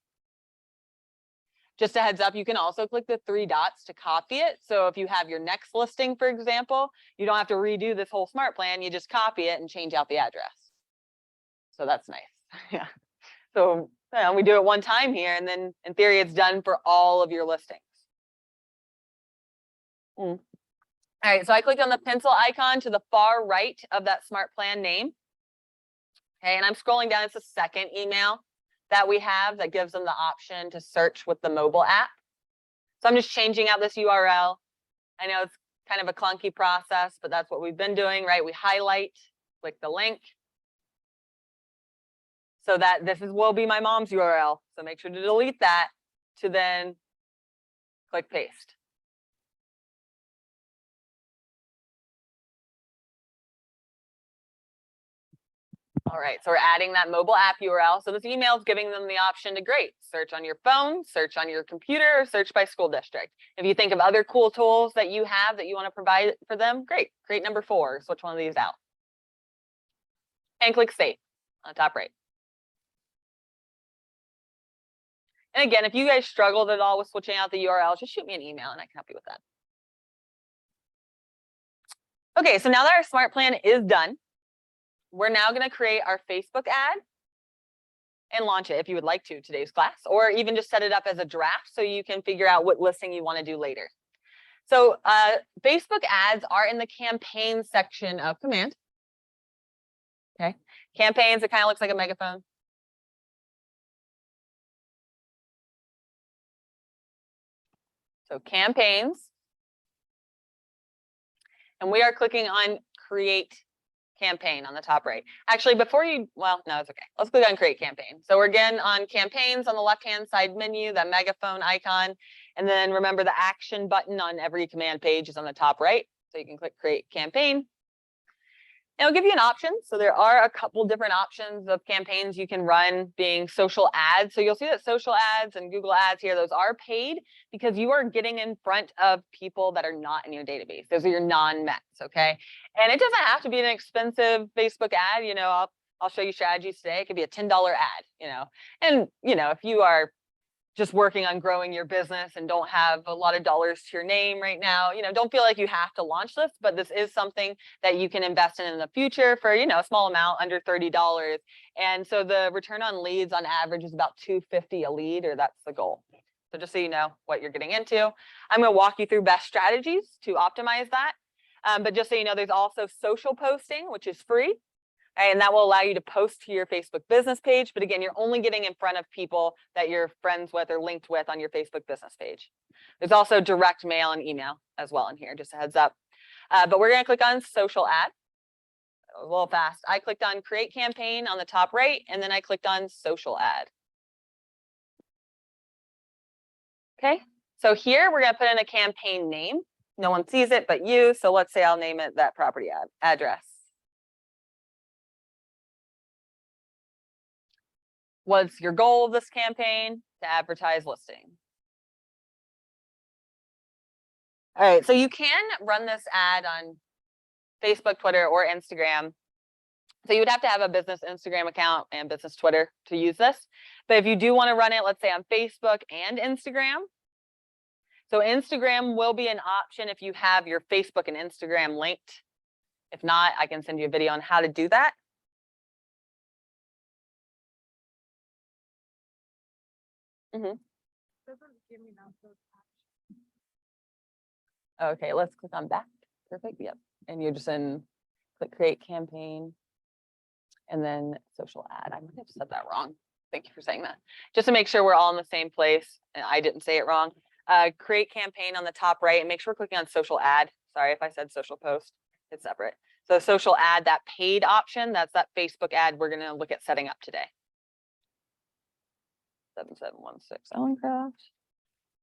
Just a heads up, you can also click the three dots to copy it. So if you have your next listing, for example, you don't have to redo this whole smart plan. You just copy it and change out the address. So that's nice. Yeah. So we do it one time here, and then in theory, it's done for all of your listings. All right, so I clicked on the pencil icon to the far right of that smart plan name. Okay, and I'm scrolling down. It's the second email that we have that gives them the option to search with the mobile app. So I'm just changing out this URL. I know it's kind of a clunky process, but that's what we've been doing, right? We highlight, click the link. So that this will be my mom's URL. So make sure to delete that to then click paste. All right, so we're adding that mobile app URL. So this email is giving them the option to, great, search on your phone, search on your computer, or search by school district. If you think of other cool tools that you have that you want to provide for them, great, create number 4, switch one of these out. And click save on the top right. And again, if you guys struggled at all with switching out the URL, just shoot me an email and I can help you with that. Okay, so now that our smart plan is done, we're now going to create our Facebook ad and launch it if you would like to today's class, or even just set it up as a draft so you can figure out what listing you want to do later. So Facebook ads are in the campaign section of command. Okay, campaigns, it kind of looks like a megaphone. So campaigns. And we are clicking on create campaign on the top right. Actually, before you, well, no, it's okay. Let's click on create campaign. So we're again on campaigns on the left-hand side menu, that megaphone icon. And then remember the action button on every command page is on the top right. So you can click create campaign. And it'll give you an option. So there are a couple different options of campaigns you can run, being social ads. So you'll see that social ads and Google ads here, those are paid because you are getting in front of people that are not in your database. Those are your non-Mets, okay? And it doesn't have to be an expensive Facebook ad. You know, I'll show you strategies today. It could be a $10 ad, you know. And, you know, if you are just working on growing your business and don't have a lot of dollars to your name right now, you know, don't feel like you have to launch this, but this is something that you can invest in the future for, you know, a small amount, under $30. And so the return on leads on average is about $250 a lead, or that's the goal. So just so you know what you're getting into, I'm going to walk you through best strategies to optimize that. But just so you know, there's also social posting, which is free. And that will allow you to post to your Facebook business page. But again, you're only getting in front of people that you're friends with or linked with on your Facebook business page. There's also direct mail and email as well in here, just a heads up. But we're going to click on social ad. A little fast. I clicked on create campaign on the top right, and then I clicked on social ad. Okay, so here we're going to put in a campaign name. No one sees it but you. So let's say I'll name it that property address. what's your goal of this campaign? To advertise listings. All right, so you can run this ad on Facebook, Twitter, or Instagram. So you would have to have a business Instagram account and business Twitter to use this. But if you do want to run it, let's say on Facebook and Instagram. So Instagram will be an option if you have your Facebook and Instagram linked. If not, I can send you a video on how to do that. Doesn't give me enough of Okay, let's click on back. Perfect. Yep. And you're just in click create campaign and then social ad. I might have said that wrong. Thank you for saying that. Just to make sure we're all in the same place and I didn't say it wrong. Create campaign on the top right and make sure we're clicking on social ad. Sorry if I said social post, it's separate. So social ad, that paid option, that's that Facebook ad we're going to look at setting up today. 7716 Ellencraft.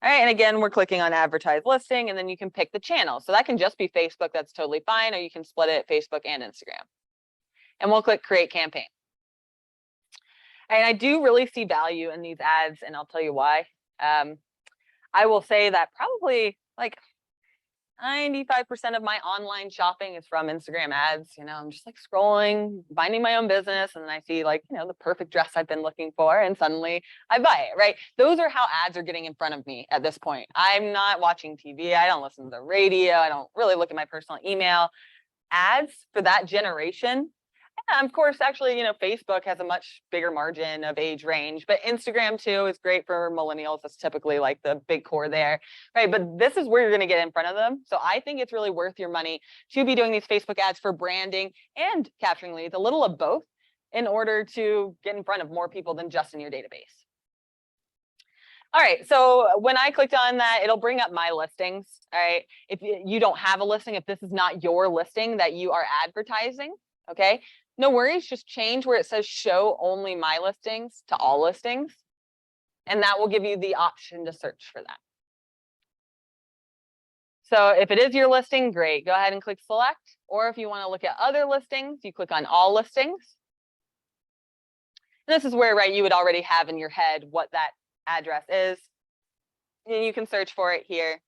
All right, and again, we're clicking on advertise listing, and then you can pick the channel. So that can just be Facebook, that's totally fine, or you can split it Facebook and Instagram. And we'll click create campaign. And I do really see value in these ads, and I'll tell you why. I will say that probably like 95% of my online shopping is from Instagram ads. You know, I'm just like scrolling, minding my own business, and then I see like, you know, the perfect dress I've been looking for, and suddenly I buy it, right? Those are how ads are getting in front of me at this point. I'm not watching TV. I don't listen to the radio. I don't really look at my personal email. Ads for that generation. And of course, actually, you know, Facebook has a much bigger margin of age range, but Instagram too is great for millennials. That's typically like the big core there, right? But this is where you're going to get in front of them. So I think it's really worth your money to be doing these Facebook ads for branding and capturing leads, a little of both, in order to get in front of more people than just in your database. All right, so when I clicked on that, it'll bring up my listings. All right, if you don't have a listing, if this is not your listing that you are advertising, okay, no worries, just change where it says show only my listings to all listings. And that will give you the option to search for that. So if it is your listing, great, go ahead and click select. Or if you want to look at other listings, you click on all listings. And this is where, right, you would already have in your head what that address is. And you can search for it here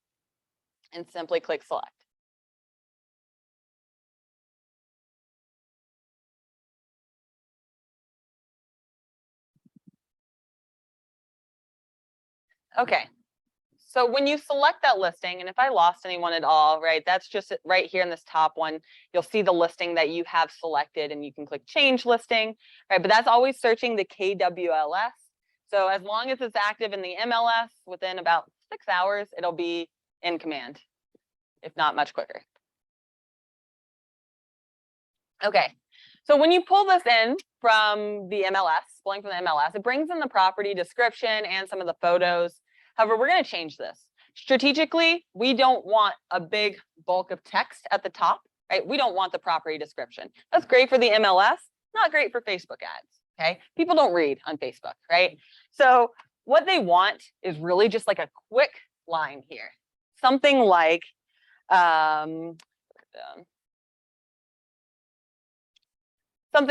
and simply click select. Okay, so when you select that listing, and if I lost anyone at all, right, that's just right here in this top one, you'll see the listing that you have selected and you can click change listing, right? But that's always searching the KWLS. So as long as it's active in the MLS, within about 6 hours, it'll be in command, if not much quicker. Okay, so when you pull this in from the MLS, pulling from the MLS, it brings in the property description and some of the photos. However, we're going to change this. Strategically, we don't want a big bulk of text at the top, right? We don't want the property description. That's great for the MLS, not great for Facebook ads, okay? People don't read on Facebook, right? So what they want is really just like a quick line here. Something like, something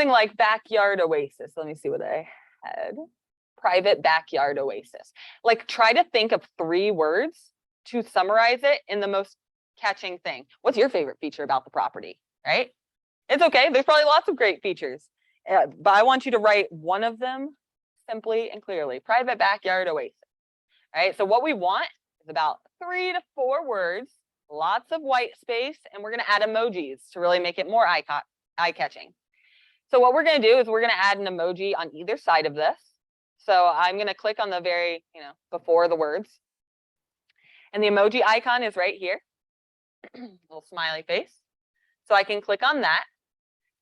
like backyard oasis. Let me see what I had. Private backyard oasis. Like try to think of 3 words to summarize it in the most catching thing. What's your favorite feature about the property, right? It's okay. There's probably lots of great features, but I want you to write one of them simply and clearly. Private backyard oasis. All right. So what we want is about 3 to 4 words, lots of white space, and we're going to add emojis to really make it more eye-catching. So what we're going to do is we're going to add an emoji on either side of this. So I'm going to click on the very, before the words. And the emoji icon is right here. Little smiley face. So I can click on that.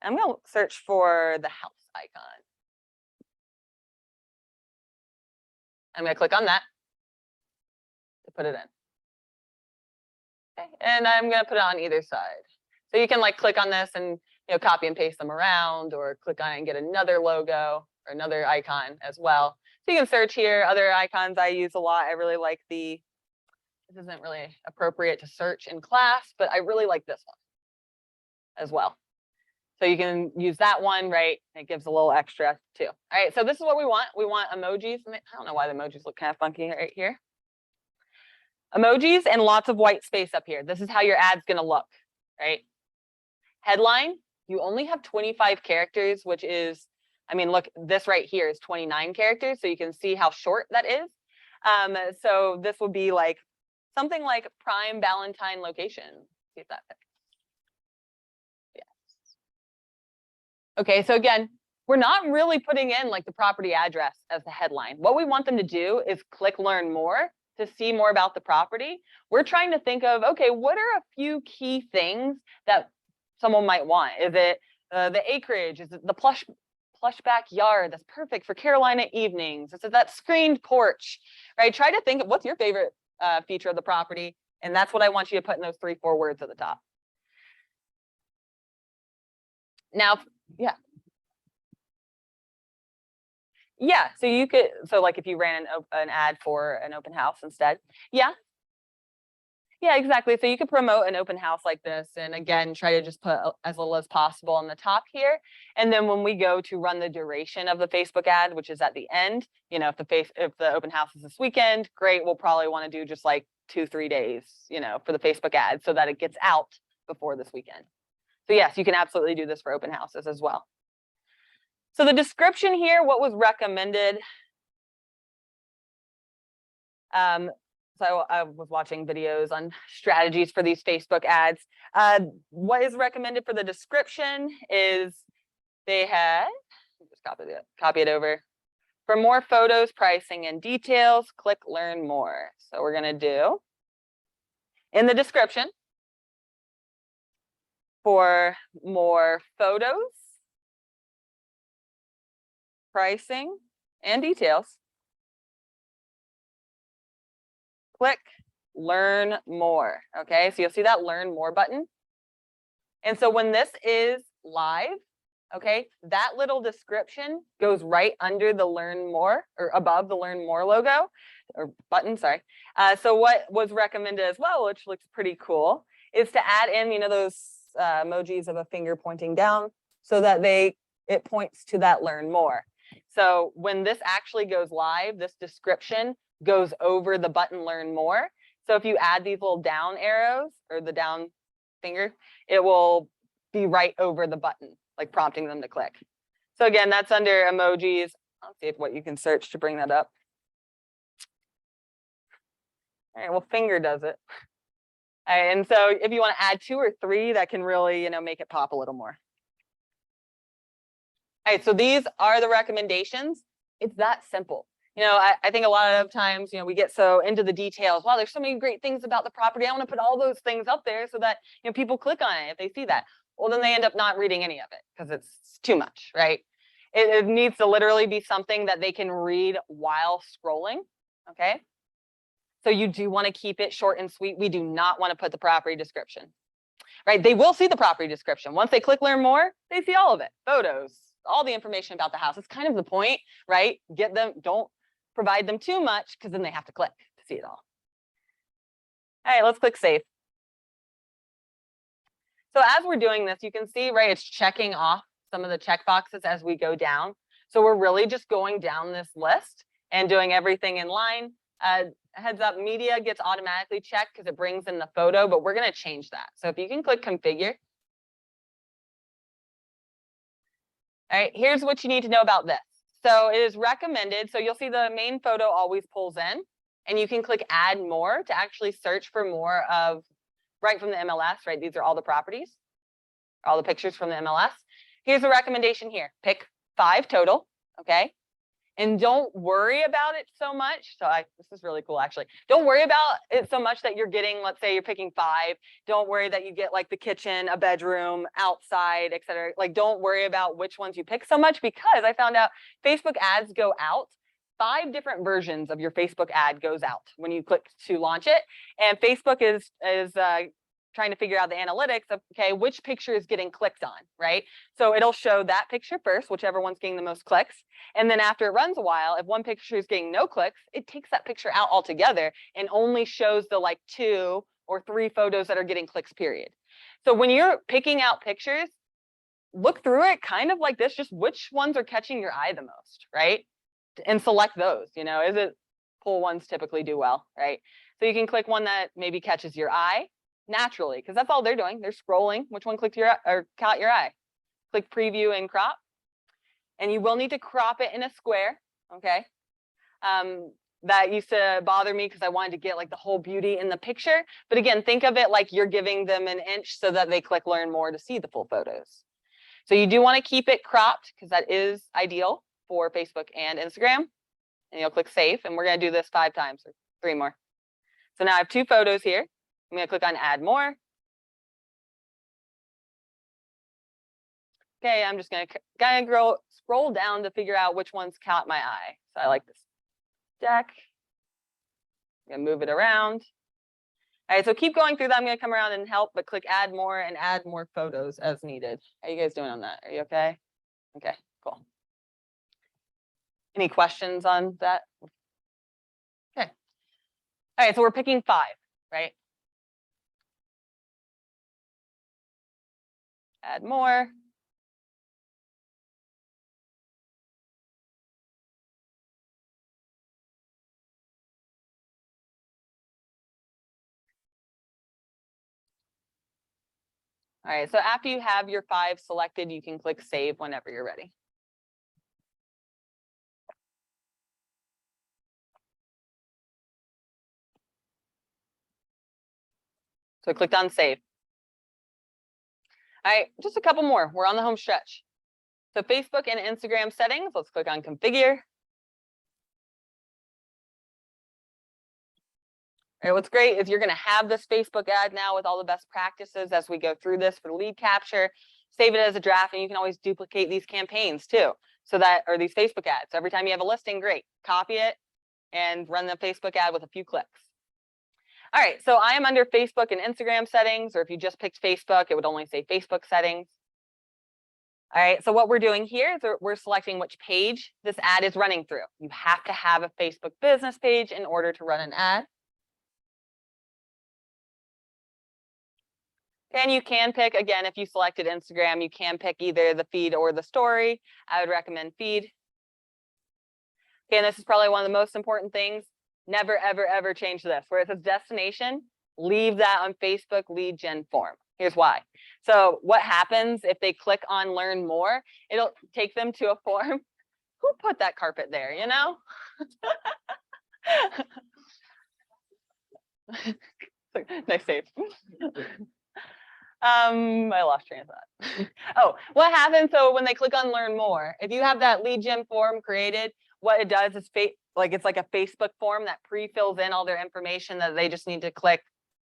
I'm going to search for the house icon. I'm going to click on that to put it in. Okay. And I'm going to put it on either side. So you can like click on this and copy and paste them around, or click on it and get another logo or another icon as well. So you can search here. Other icons I use a lot. I really like this isn't really appropriate to search in class, but I really like this one as well. So you can use that one, right? It gives a little extra too. All right, so this is what we want. We want emojis. I don't know why the emojis look kind of funky right here. Emojis and lots of white space up here. This is how your ad's gonna look, right? Headline, you only have 25 characters, which is, I mean, look, this right here is 29 characters, so you can see how short that is. So this would be like something like prime Valentine location. See if that fits. Okay, so again, we're not really putting in like the property address as the headline. What we want them to do is click learn more to see more about the property. We're trying to think of, okay, what are a few key things that someone might want? Is it the acreage? Is it the plush backyard that's perfect for Carolina evenings? Is it that screened porch, right? Try to think of what's your favorite feature of the property. And that's what I want you to put in those 3-4 words at the top. Now, yeah, so you could, so like if you ran an ad for an open house instead. Yeah, exactly. So you could promote an open house like this, and again, try to just put as little as possible on the top here. And then when we go to run the duration of the Facebook ad, which is at the end, you know, if the open house is this weekend, great, we'll probably want to do just like 2-3 days, you know, for the Facebook ad so that it gets out before this weekend. So yes, you can absolutely do this for open houses as well. So the description here, what was recommended. So I was watching videos on strategies for these Facebook ads. What is recommended for the description is they had, just copy it over. For more photos, pricing, and details, click learn more. So we're gonna do in the description for more photos, pricing, and details, click learn more. Okay, so you'll see that learn more button. And so when this is live, okay, that little description goes right under the learn more or above the learn more logo or button, sorry. So what was recommended as well, which looks pretty cool, is to add in, you know, those emojis of a finger pointing down so that it points to that learn more. So when this actually goes live, this description goes over the button learn more. So if you add these little down arrows or the down finger, it will be right over the button, like prompting them to click. So again, that's under emojis. I'll see what you can search to bring that up. All right, well, finger does it. All right, and so if you want to add 2 or 3, that can really, you know, make it pop a little more. All right, so these are the recommendations. It's that simple. You know, I think a lot of times, you know, we get so into the details. Wow, there's so many great things about the property. I want to put all those things up there so that, you know, people click on it if they see that. Well, then they end up not reading any of it because it's too much, right? It needs to literally be something that they can read while scrolling, okay? So you do want to keep it short and sweet. We do not want to put the property description, right? They will see the property description. Once they click learn more, they see all of it, photos, all the information about the house. It's kind of the point, right? Get them, don't provide them too much because then they have to click to see it all. All right, let's click save. So as we're doing this, you can see, right, it's checking off some of the checkboxes as we go down. So we're really just going down this list and doing everything in line. Heads up, media gets automatically checked because it brings in the photo, but we're going to change that. So if you can click configure. All right, here's what you need to know about this. So it is recommended. So you'll see the main photo always pulls in, and you can click add more to actually search for more of right from the MLS, right? These are all the properties, all the pictures from the MLS. Here's a recommendation here. Pick 5 total, okay? And don't worry about it so much. So this is really cool, actually. Don't worry about it so much that you're getting, let's say you're picking 5. Don't worry that you get like the kitchen, a bedroom, outside, et cetera. Like, don't worry about which ones you pick so much, because I found out Facebook ads go out. 5 different versions of your Facebook ad goes out when you click to launch it. And Facebook is trying to figure out the analytics of, okay, which picture is getting clicked on, right? So it'll show that picture first, whichever one's getting the most clicks. And then after it runs a while, if one picture is getting no clicks, it takes that picture out altogether and only shows the like 2 or 3 photos that are getting clicks, period. So when you're picking out pictures, look through it kind of like this, just which ones are catching your eye the most, right? And select those, you know, is it pull ones typically do well, right? So you can click one that maybe catches your eye naturally, because that's all they're doing. They're scrolling. Which one clicked your or caught your eye? Click preview and crop. And you will need to crop it in a square, okay? That used to bother me because I wanted to get like the whole beauty in the picture. But again, think of it like you're giving them an inch so that they click learn more to see the full photos. So you do want to keep it cropped because that is ideal for Facebook and Instagram. And you'll click save. And we're going to do this 5 times or 3 more. So now I have 2 photos here. I'm going to click on add more. Okay, I'm just going to kind of scroll down to figure out which ones caught my eye. So I like this deck. I'm going to move it around. All right, so keep going through that. I'm going to come around and help, but click add more and add more photos as needed. How are you guys doing on that? Are you okay? Okay, cool. Any questions on that? Okay. All right, so we're picking 5, right? Add more. All right, so after you have your 5 selected, you can click save whenever you're ready. So I clicked on save. All right, just a couple more. We're on the home stretch. So Facebook and Instagram settings, let's click on configure. All right, what's great is you're going to have this Facebook ad now with all the best practices as we go through this for lead capture. Save it as a draft, and you can always duplicate these campaigns too. So that, or these Facebook ads. So every time you have a listing, great. Copy it and run the Facebook ad with a few clicks. All right, so I am under Facebook and Instagram settings, or if you just picked Facebook, it would only say Facebook settings. All right, so what we're doing here is we're selecting which page this ad is running through. You have to have a Facebook business page in order to run an ad. And you can pick, again, if you selected Instagram, you can pick either the feed or the story. I would recommend feed. Okay, and this is probably one of the most important things. Never, ever, ever change this. Where it says destination, leave that on Facebook lead gen form. Here's why. So what happens if they click on learn more? It'll take them to a form. Who put that carpet there, you know? Nice save. I lost train of thought. Oh, what happens? So when they click on learn more, if you have that lead gen form created, what it does is it's like a Facebook form that pre-fills in all their information that they just need to click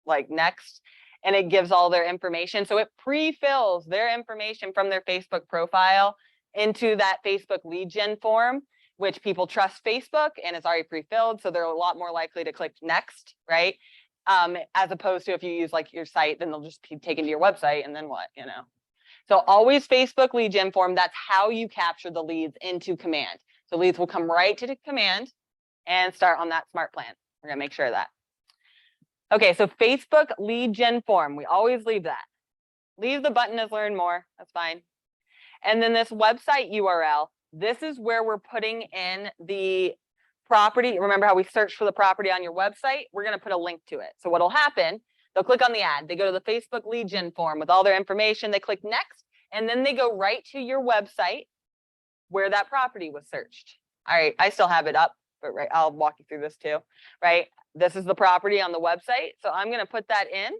like next, and it gives all their information. So it pre-fills their information from their Facebook profile into that Facebook lead gen form, which people trust Facebook and it's already pre-filled. So they're a lot more likely to click next, right? As opposed to if you use like your site, then they'll just be taken to your website and then what, you know? So always Facebook lead gen form. That's how you capture the leads into command. So leads will come right to the command and start on that smart plan. We're gonna make sure of that. Okay, so Facebook lead gen form, we always leave that. Leave the button as learn more, that's fine. And then this website URL, this is where we're putting in the property. Remember how we searched for the property on your website? We're gonna put a link to it. So what'll happen, they'll click on the ad, they go to the Facebook lead gen form with all their information, they click next, and then they go right to your website where that property was searched. All right, I still have it up, but right, I'll walk you through this too, right? This is the property on the website. So I'm gonna put that in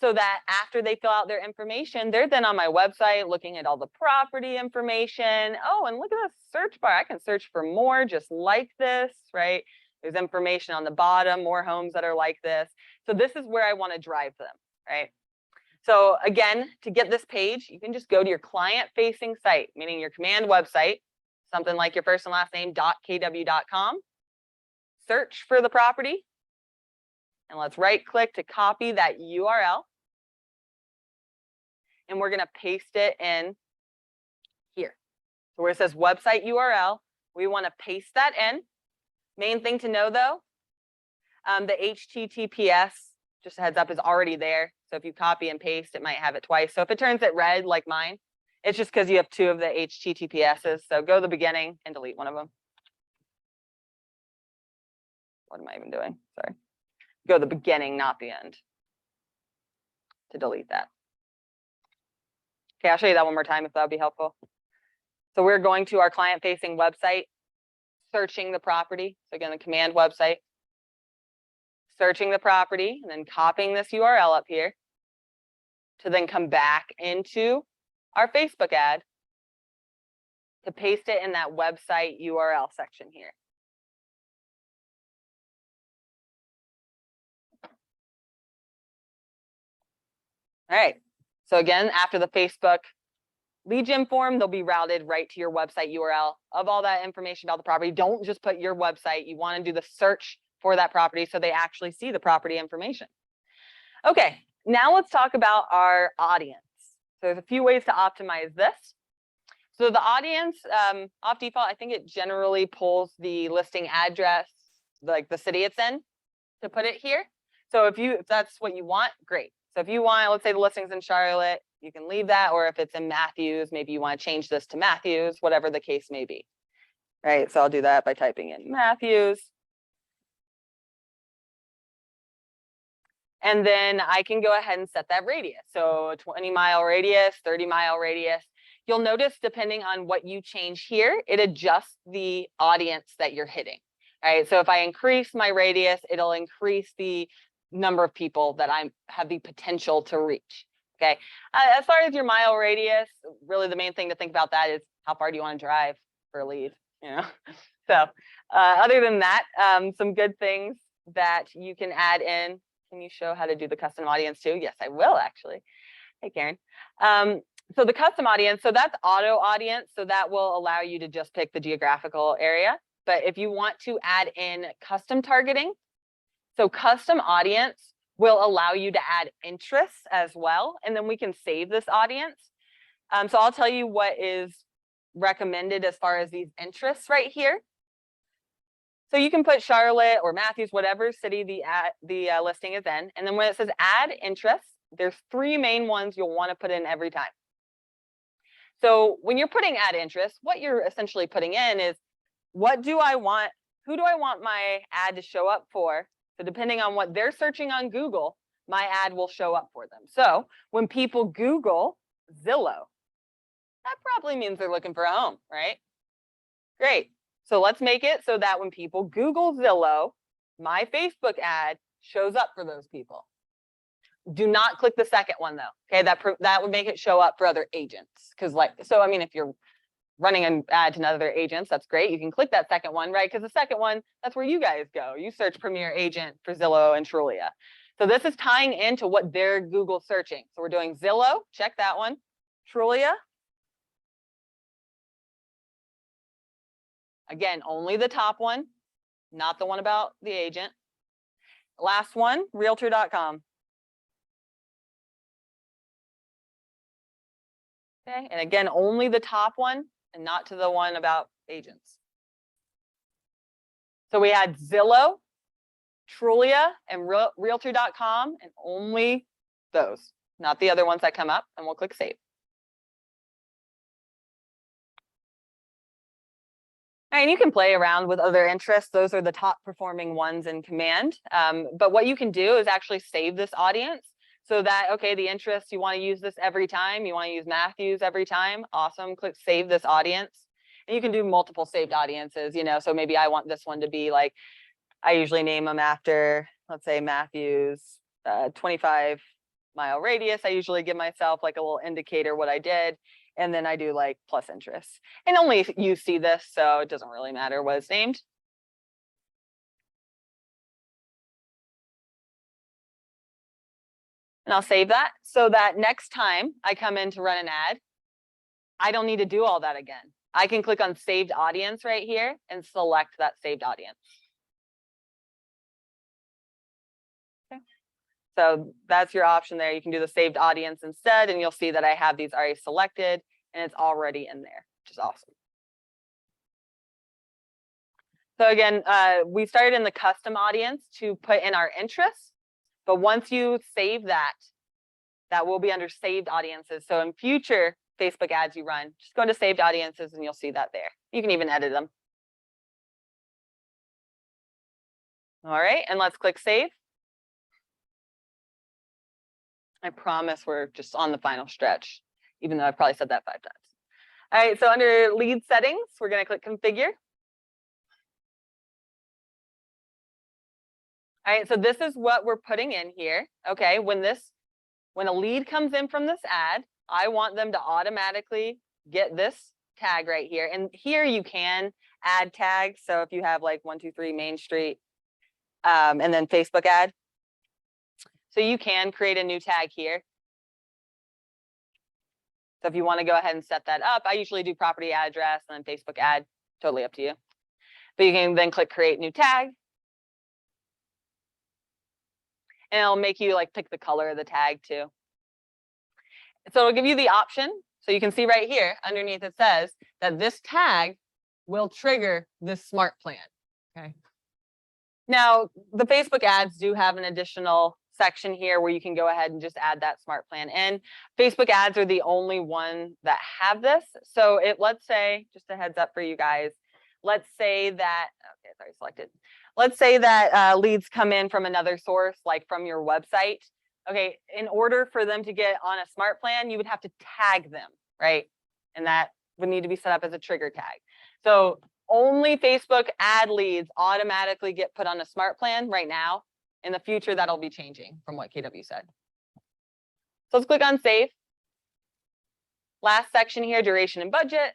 so that after they fill out their information, they're then on my website looking at all the property information. Oh, and look at this search bar. I can search for more just like this, right? There's information on the bottom, more homes that are like this. So this is where I want to drive them, right? So again, to get this page, you can just go to your client-facing site, meaning your command website, something like your first and last name .kw.com. Search for the property, and let's right-click to copy that URL. And we're going to paste it in here. So where it says website URL, we want to paste that in. Main thing to know though, the HTTPS, just a heads up, is already there. So if you copy and paste, it might have it twice. So if it turns it red like mine, It's just because you have two of the HTTPSs. So go to the beginning and delete one of them. What am I even doing? Sorry. Go to the beginning, not the end, to delete that. Okay, I'll show you that one more time if that would be helpful. So we're going to our client-facing website, searching the property. So again, the command website, searching the property, and then copying this URL up here to then come back into our Facebook ad to paste it in that website URL section here. All right. So again, after the Facebook lead gen form, they'll be routed right to your website URL of all that information about the property. Don't just put your website. You want to do the search for that property so they actually see the property information. Okay, now let's talk about our audience. So there's a few ways to optimize this. So the audience, off default, I think it generally pulls the listing address, like the city it's in, to put it here. So if that's what you want, great. So if you want, let's say the listing's in Charlotte, you can leave that, or if it's in Matthews, maybe you want to change this to Matthews, whatever the case may be. Right, so I'll do that by typing in Matthews. And then I can go ahead and set that radius. So a 20-mile radius, 30-mile radius. You'll notice depending on what you change here, it adjusts the audience that you're hitting. All right, so if I increase my radius, it'll increase the number of people that I have the potential to reach. Okay, as far as your mile radius, really the main thing to think about that is how far do you want to drive for a lead, you know? So other than that, some good things that you can add in. Can you show how to do the custom audience too? Yes, I will actually. Hey, Karen. So the custom audience, so that's auto audience. So that will allow you to just pick the geographical area. But if you want to add in custom targeting, so custom audience will allow you to add interests as well. And then we can save this audience. So I'll tell you what is recommended as far as these interests right here. So you can put Charlotte or Matthews, whatever city the listing is in. And then when it says add interests, there's three main ones you'll want to put in every time. So when you're putting add interests, what you're essentially putting in is, what do I want? Who do I want my ad to show up for? So depending on what they're searching on Google, my ad will show up for them. So when people Google Zillow, that probably means they're looking for a home, right? Great. So let's make it so that when people Google Zillow, my Facebook ad shows up for those people. Do not click the second one though. Okay, that would make it show up for other agents. Because I mean, if you're running an ad to other agents, that's great. You can click that second one, right? Because the second one, that's where you guys go. You search Premier Agent for Zillow and JuLeah. So this is tying into what they're Google searching. So we're doing Zillow, check that one. JuLeah. Again, only the top one, not the one about the agent. Last one, realtor.com. Okay, and again, only the top one and not to the one about agents. So we had Zillow, JuLeah, and realtor.com, and only those, not the other ones that come up, and we'll click save. And you can play around with other interests. Those are the top performing ones in command. But what you can do is actually save this audience so that, okay, the interests, you want to use this every time. You want to use Matthews every time. Awesome. Click save this audience. And you can do multiple saved audiences, you know, so maybe I want this one to be like, I usually name them after, let's say Matthews, 25-mile radius. I usually give myself like a little indicator what I did. And then I do like plus interest. And only you see this, so it doesn't really matter what it's named. And I'll save that so that next time I come in to run an ad, I don't need to do all that again. I can click on saved audience right here and select that saved audience. Okay. So that's your option there. You can do the saved audience instead, and you'll see that I have these already selected and it's already in there, which is awesome. So again, we started in the custom audience to put in our interests, but once you save that, that will be under saved audiences. So in future Facebook ads you run. Just go to saved audiences and you'll see that there. You can even edit them. All right, and let's click save. I promise we're just on the final stretch, even though I probably said that 5 times. All right, so under lead settings, we're going to click configure. All right, so this is what we're putting in here. Okay, when a lead comes in from this ad, I want them to automatically get this tag right here. And here you can add tags. So if you have like 123 Main Street and then Facebook ad. So you can create a new tag here. So if you want to go ahead and set that up, I usually do property address and then Facebook ad, totally up to you. But you can then click create new tag. And it'll make you like pick the color of the tag too. So it'll give you the option. So you can see right here underneath it says that this tag will trigger this smart plan. Okay. Now the Facebook ads do have an additional section here where you can go ahead and just add that smart plan in. Facebook ads are the only one that have this. So let's say, just a heads up for you guys, let's say that, okay, sorry, selected. Let's say that leads come in from another source, like from your website. Okay, in order for them to get on a smart plan, you would have to tag them, right? And that would need to be set up as a trigger tag. So only Facebook ad leads automatically get put on a smart plan right now. In the future, that'll be changing from what KW said. So let's click on save. Last section here, duration and budget.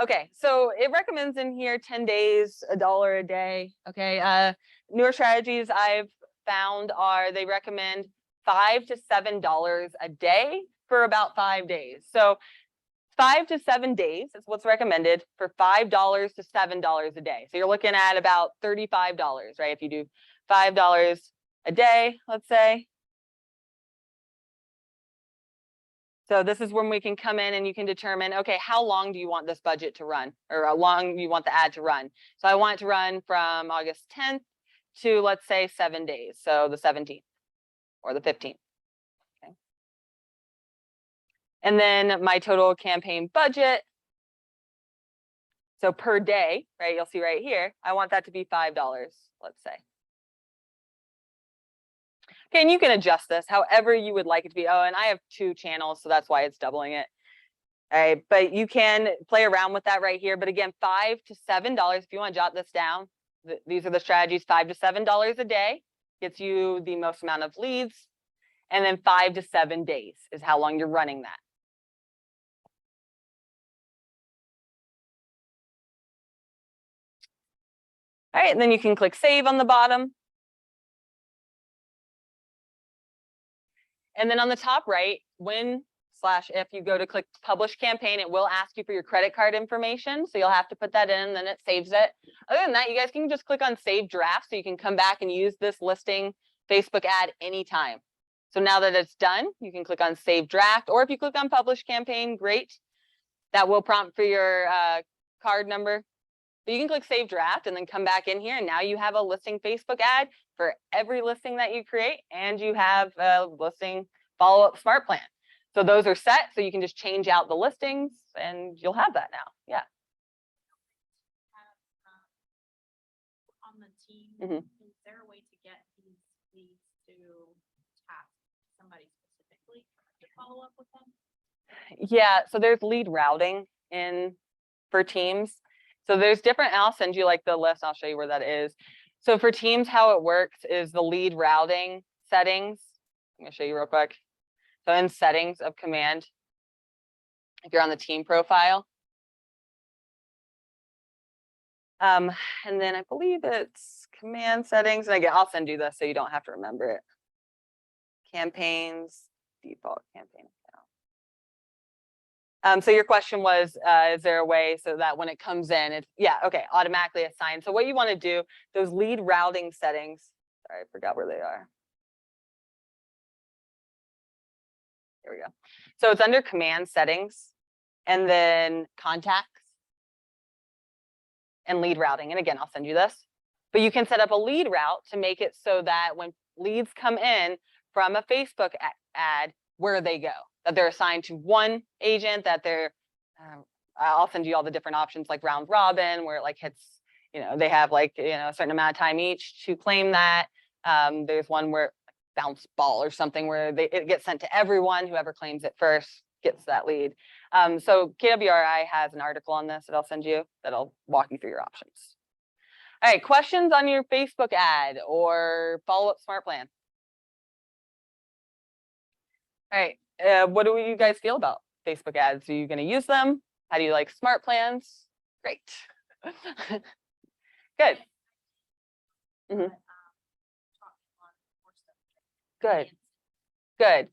Okay, so it recommends in here 10 days, $1 a day. Okay, newer strategies I've found they recommend $5 to $7 a day for about 5 days. So 5 to 7 days is what's recommended for $5 to $7 a day. So you're looking at about $35, right? If you do $5 a day, let's say. So this is when we can come in and you can determine, okay, how long do you want this budget to run, or how long you want the ad to run? So I want it to run from August 10th to, let's say, 7 days. So the 17th or the 15th. Okay. And then my total campaign budget. So per day, right? You'll see right here, I want that to be $5, let's say. Okay, and you can adjust this however you would like it to be. Oh, and I have 2 channels, so that's why it's doubling it. All right, but you can play around with that right here. But again, $5 to $7, if you want to jot this down, these are the strategies. $5 to $7 a day gets you the most amount of leads. And then 5 to 7 days is how long you're running that. All right, and then you can click save on the bottom. And then on the top right, when/if you go to click publish campaign, it will ask you for your credit card information. So you'll have to put that in, then it saves it. Other than that, you guys can just click on save draft so you can come back and use this listing Facebook ad anytime. So now that it's done, you can click on save draft, or if you click on publish campaign, great. That will prompt for your card number. But you can click save draft and then come back in here, and now you have a listing Facebook ad for every listing that you create, and you have a listing follow-up smart plan. So those are set, so you can just change out the listings and you'll have that now. Yeah. On the team, Mhm. is there a way to get these leads to task somebody specifically to follow up with them? Yeah, so there's lead routing for teams. So there's different, and I'll send you like the list. I'll show you where that is. So for teams, how it works is the lead routing settings. I'm gonna show you real quick. So in settings of command, if you're on the team profile. And then I believe it's command settings. And again, I'll send you this so you don't have to remember it. Campaigns, default campaign account. So your question was, is there a way so that when it comes in, it's, yeah, okay, automatically assigned. So what you want to do, those lead routing settings, sorry, I forgot where they are. Here we go. So it's under command settings and then contacts and lead routing. And again, I'll send you this, but you can set up a lead route to make it so that when leads come in from a Facebook ad where they go, that they're assigned to one agent, that they're, I'll send you all the different options like round robin, where it like hits, they have like, a certain amount of time each to claim that. There's one where bounce ball or something where it gets sent to everyone, whoever claims it first gets that lead. So KWRI has an article on this that I'll send you that'll walk you through your options. All right, questions on your Facebook ad or follow-up smart plan? All right, what do you guys feel about Facebook ads? Are you going to use them? How do you like smart plans? Great. Good. Mhm. Good. Good.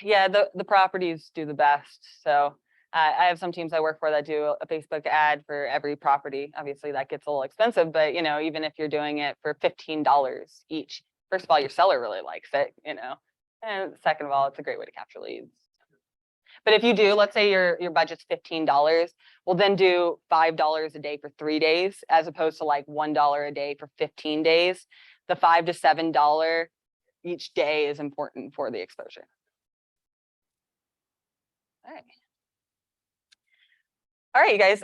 Yeah, the properties do the best. So I have some teams I work for that do a Facebook ad for every property. Obviously, that gets a little expensive, but even if you're doing it for $15 each, first of all, your seller really likes it, and second of all, it's a great way to capture leads. But if you do, let's say your budget's $15, well, then do $5 a day for 3 days, as opposed to like $1 a day for 15 days. The $5 to $7 each day is important for the exposure. All right. All right, you guys.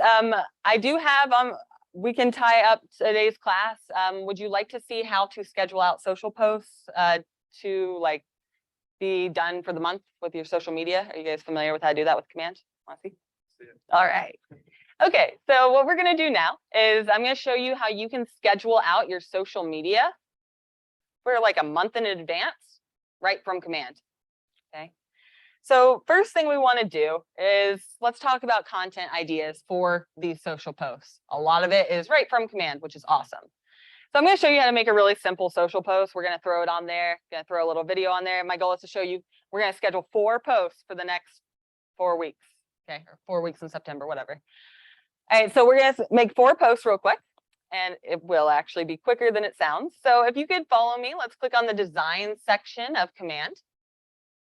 I do have we can tie up today's class. Would you like to see how to schedule out social posts to like be done for the month with your social media? Are you guys familiar with how to do that with Command? Want to see? All right. Okay, so what we're going to do now is I'm going to show you how you can schedule out your social media for like a month in advance right from Command. Okay. So first thing we want to do is let's talk about content ideas for these social posts. A lot of it is right from Command, which is awesome. So I'm going to show you how to make a really simple social post. We're going to throw it on there, going to throw a little video on there. My goal is to show you, we're going to schedule 4 posts for the next 4 weeks. Okay, or 4 weeks in September, whatever. All right, so we're going to make 4 posts real quick, and it will actually be quicker than it sounds. So if you could follow me, let's click on the design section of Command.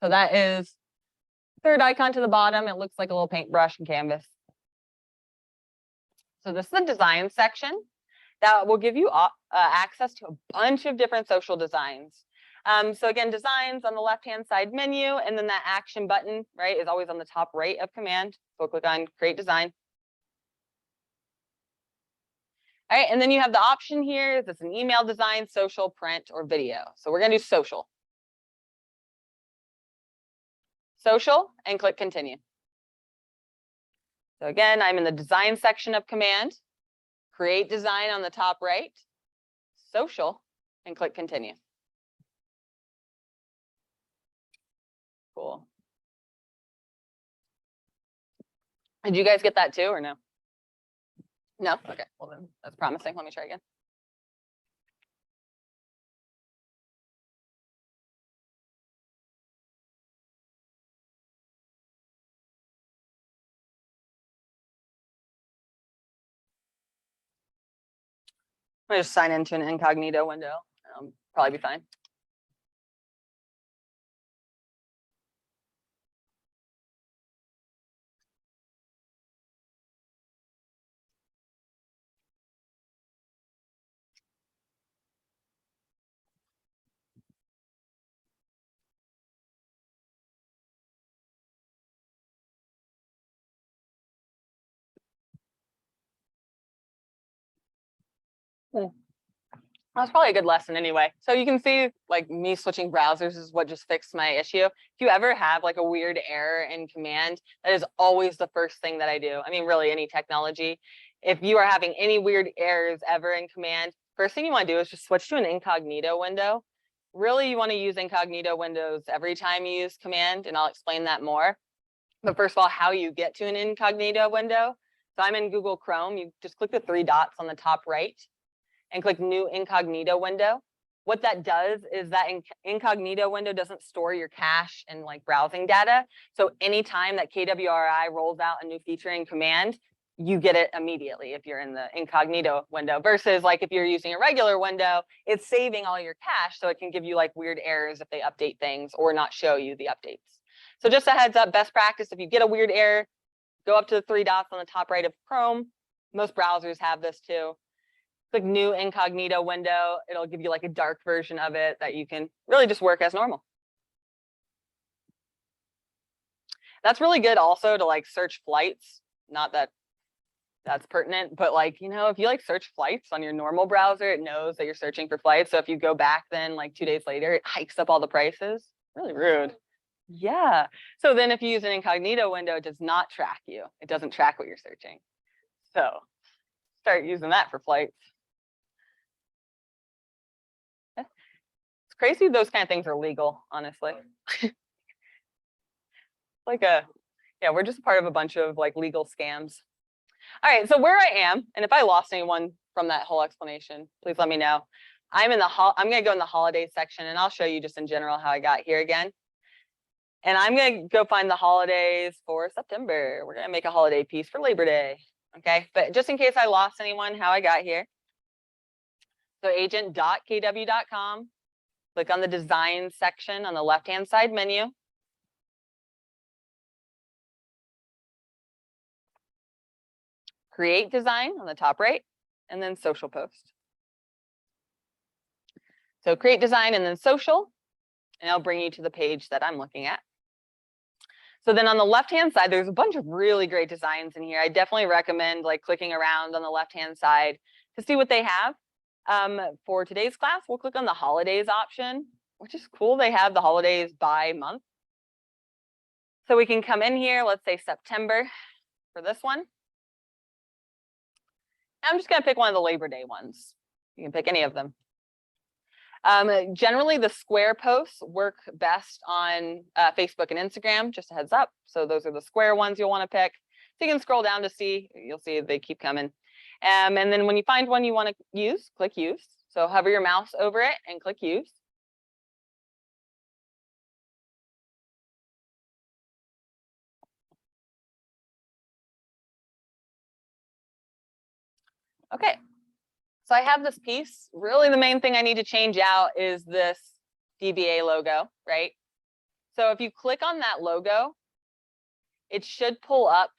So that is third icon to the bottom. It looks like a little paintbrush and canvas. So this is the design section that will give you access to a bunch of different social designs. So again, designs on the left-hand side menu, and then that action button, right, is always on the top right of Command. So we'll click on Create Design. All right, and then you have the option here. Is this an email design, social, print, or video? So we're going to do social. Social, and click Continue. So again, I'm in the design section of Command. Create design on the top right, social, and click Continue. Cool. Did you guys get that too, or no? No? Okay, well then that's promising. Let me try again. I'm gonna just sign into an incognito window. Probably be fine. That's probably a good lesson anyway. So you can see like me switching browsers is what just fixed my issue. If you ever have like a weird error in Command, that is always the first thing that I do. I mean, really any technology. If you are having any weird errors ever in Command, first thing you want to do is just switch to an incognito window. Really, you want to use incognito windows every time you use Command, and I'll explain that more. But first of all, how you get to an incognito window. So I'm in Google Chrome. You just click the 3 dots on the top right and click New Incognito Window. What that does is that incognito window doesn't store your cache and like browsing data. So anytime that KWRI rolls out a new feature in Command, you get it immediately if you're in the incognito window, versus like if you're using a regular window, it's saving all your cache, so it can give you like weird errors if they update things or not show you the updates. So just a heads up, best practice, if you get a weird error, go up to the 3 dots on the top right of Chrome. Most browsers have this too. Click new incognito window. It'll give you like a dark version of it that you can really just work as normal. That's really good also to like search flights. Not that that's pertinent, but like, you know, if you like search flights on your normal browser, it knows that you're searching for flights. So if you go back then like 2 days later, it hikes up all the prices. Really rude. Yeah. So then if you use an incognito window, it does not track you. It doesn't track what you're searching. So start using that for flights. It's crazy those kind of things are legal, honestly. Yeah, we're just part of a bunch of like legal scams. All right, so where I am, and if I lost anyone from that whole explanation, please let me know. I'm gonna go in the holidays section, and I'll show you just in general how I got here again. And I'm gonna go find the holidays for September. We're gonna make a holiday piece for Labor Day, okay? But just in case I lost anyone, how I got here. So agent.kw.com, click on the design section on the left-hand side menu. Create design on the top right, and then social post. So create design and then social, and it'll bring you to the page that I'm looking at. So then on the left-hand side, there's a bunch of really great designs in here. I definitely recommend like clicking around on the left-hand side to see what they have. For today's class, we'll click on the holidays option, which is cool. They have the holidays by month. So we can come in here, let's say September for this one. I'm just gonna pick one of the Labor Day ones. You can pick any of them. Generally, the square posts work best on Facebook and Instagram, just a heads up. So those are the square ones you'll want to pick. So you can scroll down to see, you'll see they keep coming. And then when you find one you want to use, click use. So hover your mouse over it and click use. Okay, so I have this piece. Really, the main thing I need to change out is this DBA logo, right? So if you click on that logo, it should pull up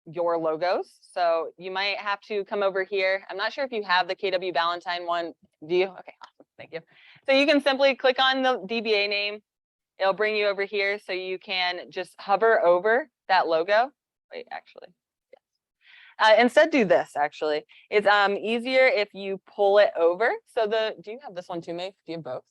your logos. So you might have to come over here. I'm not sure if you have the KW Valentine one. Do you? Okay, awesome. Thank you. So you can simply click on the DBA name. It'll bring you over here so you can just hover over that logo. Wait, actually. Instead, do this, actually. It's easier if you pull it over. So do you have this one too, Maeve? Do you have both?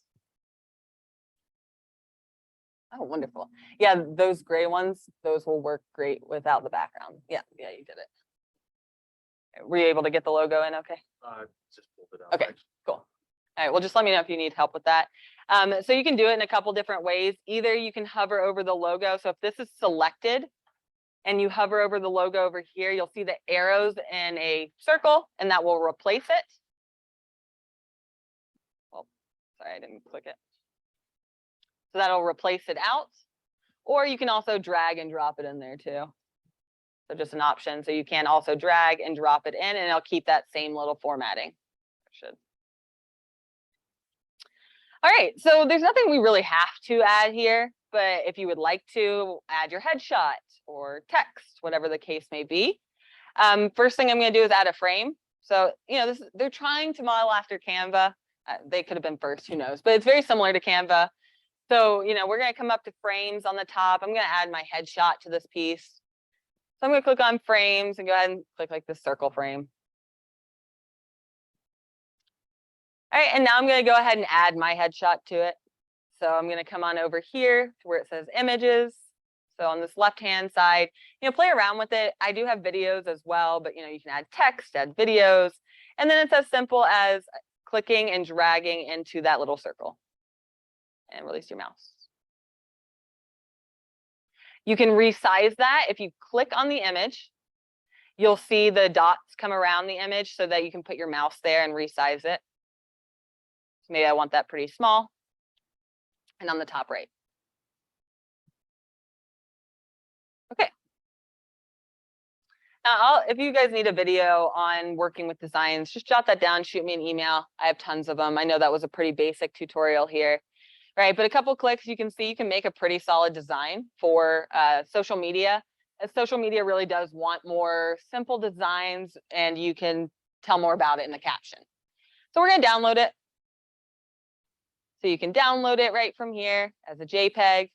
Oh, wonderful. Yeah, those gray ones, those will work great without the background. Yeah, you did it. Were you able to get the logo in okay? Just pulled it out. Okay, cool. All right, well, just let me know if you need help with that. So you can do it in a couple different ways. Either you can hover over the logo. So if this is selected, and you hover over the logo over here, you'll see the arrows in a circle, and that will replace it. Oh, sorry, I didn't click it. So that'll replace it out. Or you can also drag and drop it in there too. So just an option. So you can also drag and drop it in, and it'll keep that same little formatting. It should. All right, so there's nothing we really have to add here, but if you would like to add your headshot or text, whatever the case may be. First thing I'm going to do is add a frame. So, you know, they're trying to model after Canva. They could have been first, who knows, but it's very similar to Canva. So, you know, we're going to come up to frames on the top. I'm going to add my headshot to this piece. So I'm going to click on frames and go ahead and click like this circle frame. All right, and now I'm going to go ahead and add my headshot to it. So I'm going to come on over here to where it says images. So on this left-hand side, you know, play around with it. I do have videos as well, but, you know, you can add text, add videos, and then it's as simple as clicking and dragging into that little circle and release your mouse. You can resize that. If you click on the image, you'll see the dots come around the image so that you can put your mouse there and resize it. So maybe I want that pretty small. And on the top right. Okay. Now, if you guys need a video on working with designs, just jot that down, shoot me an email. I have tons of them. I know that was a pretty basic tutorial here, right? But a couple clicks, you can see you can make a pretty solid design for social media. As social media really does want more simple designs, and you can tell more about it in the caption. So we're going to download it. So you can download it right from here as a JPEG.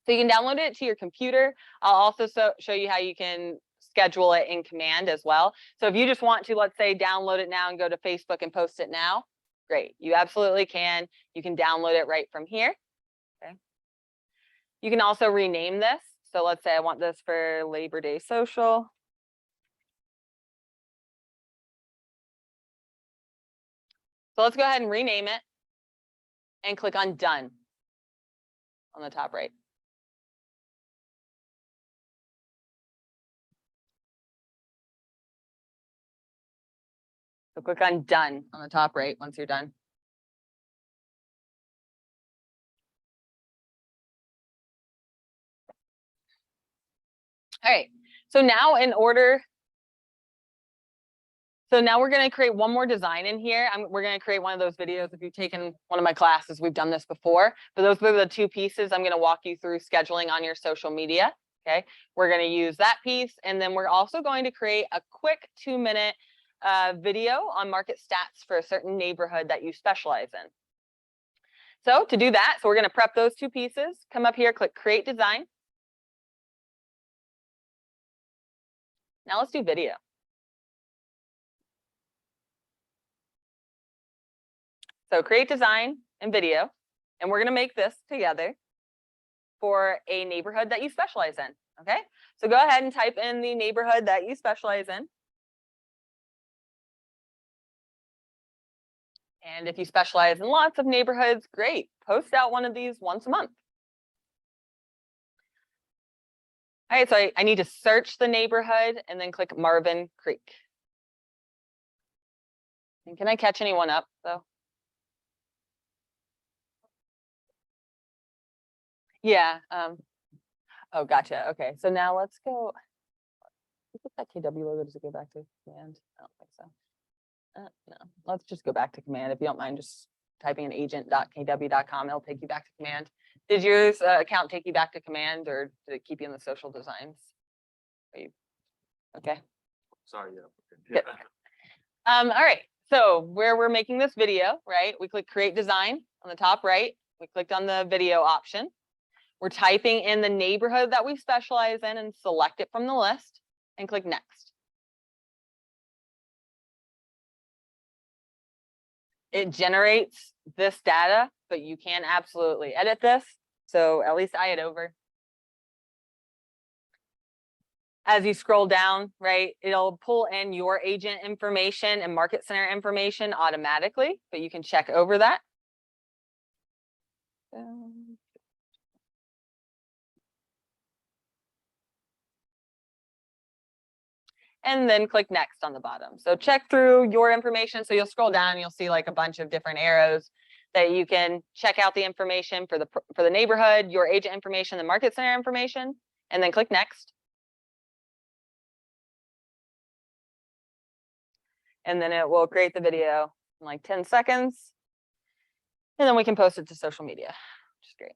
So you can download it to your computer. I'll also show you how you can schedule it in Command as well. So if you just want to, let's say, download it now and go to Facebook and post it now, great. You absolutely can. You can download it right from here. Okay. You can also rename this. So let's say I want this for Labor Day Social. So let's go ahead and rename it and click on Done on the top right. So click on Done on the top right once you're done. All right, so now we're going to create one more design in here. We're going to create one of those videos. If you've taken one of my classes, we've done this before. But those are the two pieces I'm going to walk you through scheduling on your social media. Okay, we're going to use that piece. And then we're also going to create a quick 2-minute video on market stats for a certain neighborhood that you specialize in. So to do that, we're going to prep those two pieces. Come up here, click Create Design. Now let's do video. So create design and video, and we're going to make this together for a neighborhood that you specialize in. Okay, so go ahead and type in the neighborhood that you specialize in. And if you specialize in lots of neighborhoods, great. Post out one of these once a month. All right, so I need to search the neighborhood and then click Marvin Creek. And can I catch anyone up though? Yeah. Oh, gotcha. Okay, so now let's go. Put that KW logo, does it go back to Command? I don't think so. No, let's just go back to Command. If you don't mind just typing in agent.kw.com, it'll take you back to Command. Did your account take you back to Command, or did it keep you in the social designs? Are you okay? Sorry, yeah. Good. All right, so where we're making this video, right? We click Create Design on the top right. We clicked on the video option. We're typing in the neighborhood that we specialize in and select it from the list and click Next. It generates this data, but you can absolutely edit this. So at least I had over. As you scroll down, right, it'll pull in your agent information and market center information automatically, but you can check over that. And then click Next on the bottom. So check through your information. So you'll scroll down and you'll see like a bunch of different arrows that you can check out the information for the neighborhood, your agent information, the market center information, and then click Next. And then it will create the video in like 10 seconds. And then we can post it to social media, which is great.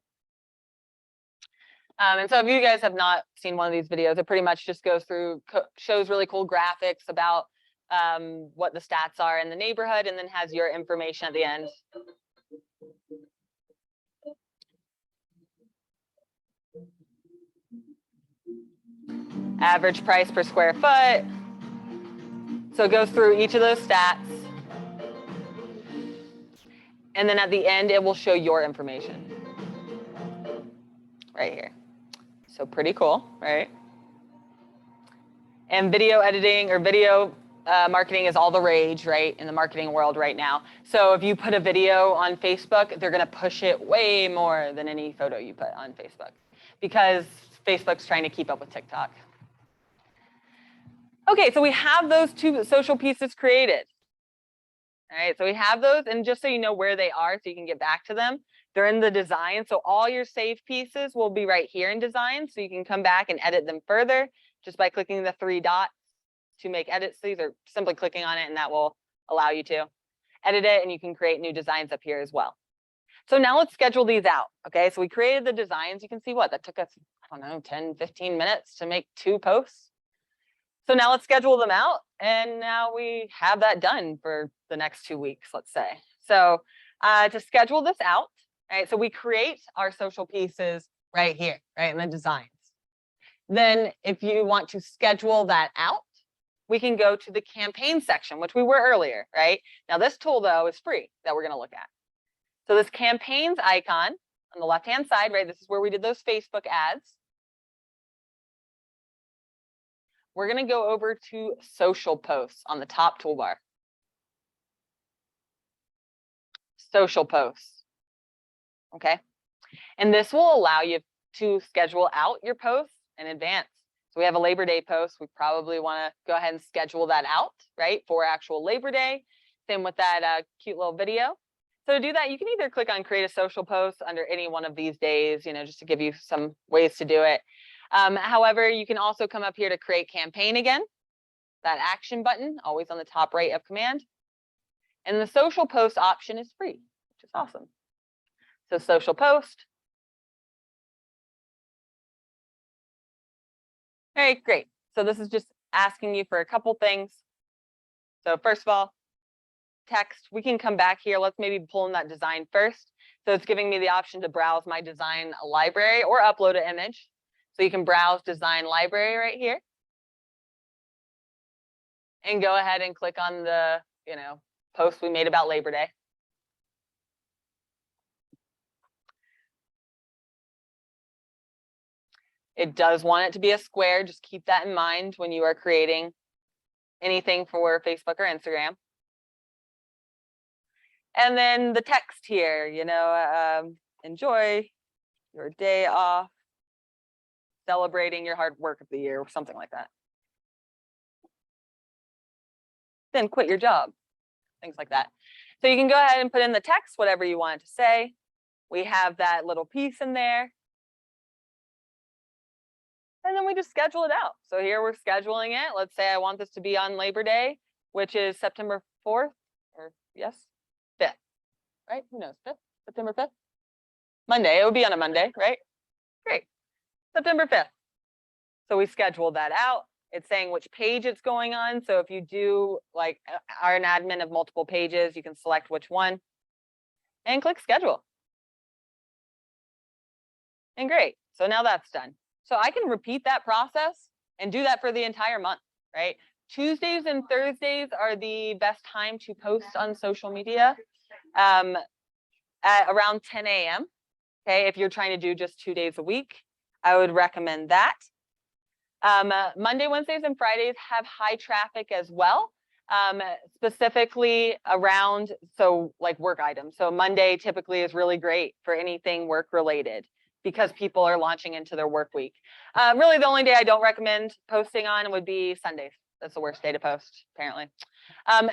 And so if you guys have not seen one of these videos, it pretty much just goes through, shows really cool graphics about what the stats are in the neighborhood, and then has your information at the end. Average price per square foot. So it goes through each of those stats. And then at the end, it will show your information right here. So pretty cool, right? And video editing or video marketing is all the rage, right, in the marketing world right now. So if you put a video on Facebook, they're going to push it way more than any photo you put on Facebook, because Facebook's trying to keep up with TikTok. Okay, so we have those two social pieces created. All right, so we have those, and just so you know where they are so you can get back to them, they're in the design. So all your saved pieces will be right here in design, so you can come back and edit them further just by clicking the 3 dots to make edits. These are simply clicking on it, and that will allow you to edit it, and you can create new designs up here as well. So now let's schedule these out. Okay, so we created the designs. You can see what that took us, I don't know, 10, 15 minutes to make 2 posts. So now let's schedule them out. And now we have that done for the next 2 weeks, let's say. So to schedule this out, right? So we create our social pieces right here, right? In the designs. Then if you want to schedule that out, we can go to the campaign section, which we were earlier, right? Now this tool though is free that we're going to look at. So this campaigns icon on the left-hand side, right? This is where we did those Facebook ads. We're going to go over to social posts on the top toolbar. Social posts. Okay. And this will allow you to schedule out your posts in advance. So we have a Labor Day post. We probably want to go ahead and schedule that out, right? For actual Labor Day. Same with that cute little video. So to do that, you can either click on create a social post under any one of these days, you know, just to give you some ways to do it. However, you can also come up here to create campaign again. That action button, always on the top right of command. And the social post option is free, which is awesome. So social post. All right, great. So this is just asking you for a couple things. So first of all, text, we can come back here. Let's maybe pull in that design first. So it's giving me the option to browse my design library or upload an image. So you can browse design library right here. And go ahead and click on the, you know, post we made about Labor Day. It does want it to be a square. Just keep that in mind when you are creating anything for Facebook or Instagram. And then the text here, you know, enjoy your day off, celebrating your hard work of the year or something like that. Then quit your job, things like that. So you can go ahead and put in the text, whatever you want it to say. We have that little piece in there. And then we just schedule it out. So here we're scheduling it. Let's say I want this to be on Labor Day, which is September 4th, or yes, 5th, right? Who knows? 5th, September 5th? Monday, it would be on a Monday, right? Great, September 5th. So we schedule that out. It's saying which page it's going on. So if you do like are an admin of multiple pages, you can select which one and click schedule. And great, so now that's done. So I can repeat that process and do that for the entire month, right? Tuesdays and Thursdays are the best time to post on social media at around 10 a.m. Okay, if you're trying to do just 2 days a week, I would recommend that. Monday, Wednesdays, and Fridays have high traffic as well, specifically around, so like work items. So Monday typically is really great for anything work related, because people are launching into their work week. Really, the only day I don't recommend posting on would be Sundays. That's the worst day to post, apparently.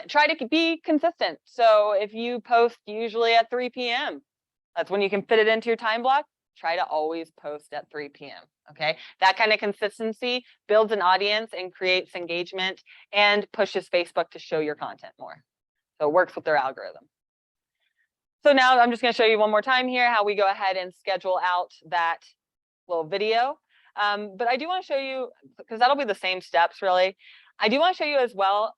Try to be consistent. So if you post usually at 3 p.m., that's when you can fit it into your time block. Try to always post at 3 p.m. Okay, that kind of consistency builds an audience and creates engagement and pushes Facebook to show your content more. So it works with their algorithm. So now I'm just going to show you one more time here how we go ahead and schedule out that little video. But I do want to show you, because that'll be the same steps really. I do want to show you as well,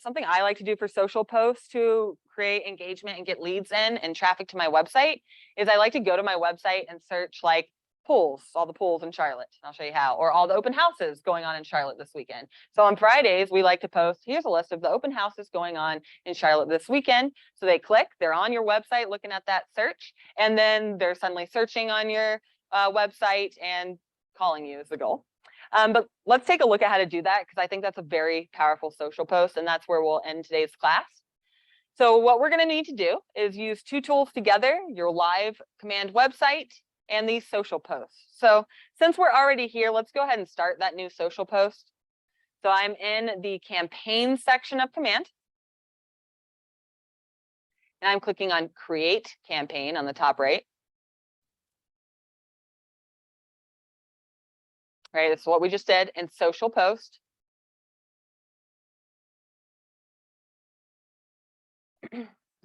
something I like to do for social posts to create engagement and get leads in and traffic to my website is I like to go to my website and search like pools, all the pools in Charlotte. I'll show you how, or all the open houses going on in Charlotte this weekend. So on Fridays, we like to post, here's a list of the open houses going on in Charlotte this weekend. So they click, they're on your website looking at that search, and then they're suddenly searching on your website and calling you is the goal. But let's take a look at how to do that, because I think that's a very powerful social post, and that's where we'll end today's class. So what we're going to need to do is use two tools together, your live command website and these social posts. So since we're already here, let's go ahead and start that new social post. So I'm in the campaign section of command. And I'm clicking on create campaign on the top right. Right, this is what we just did in social post.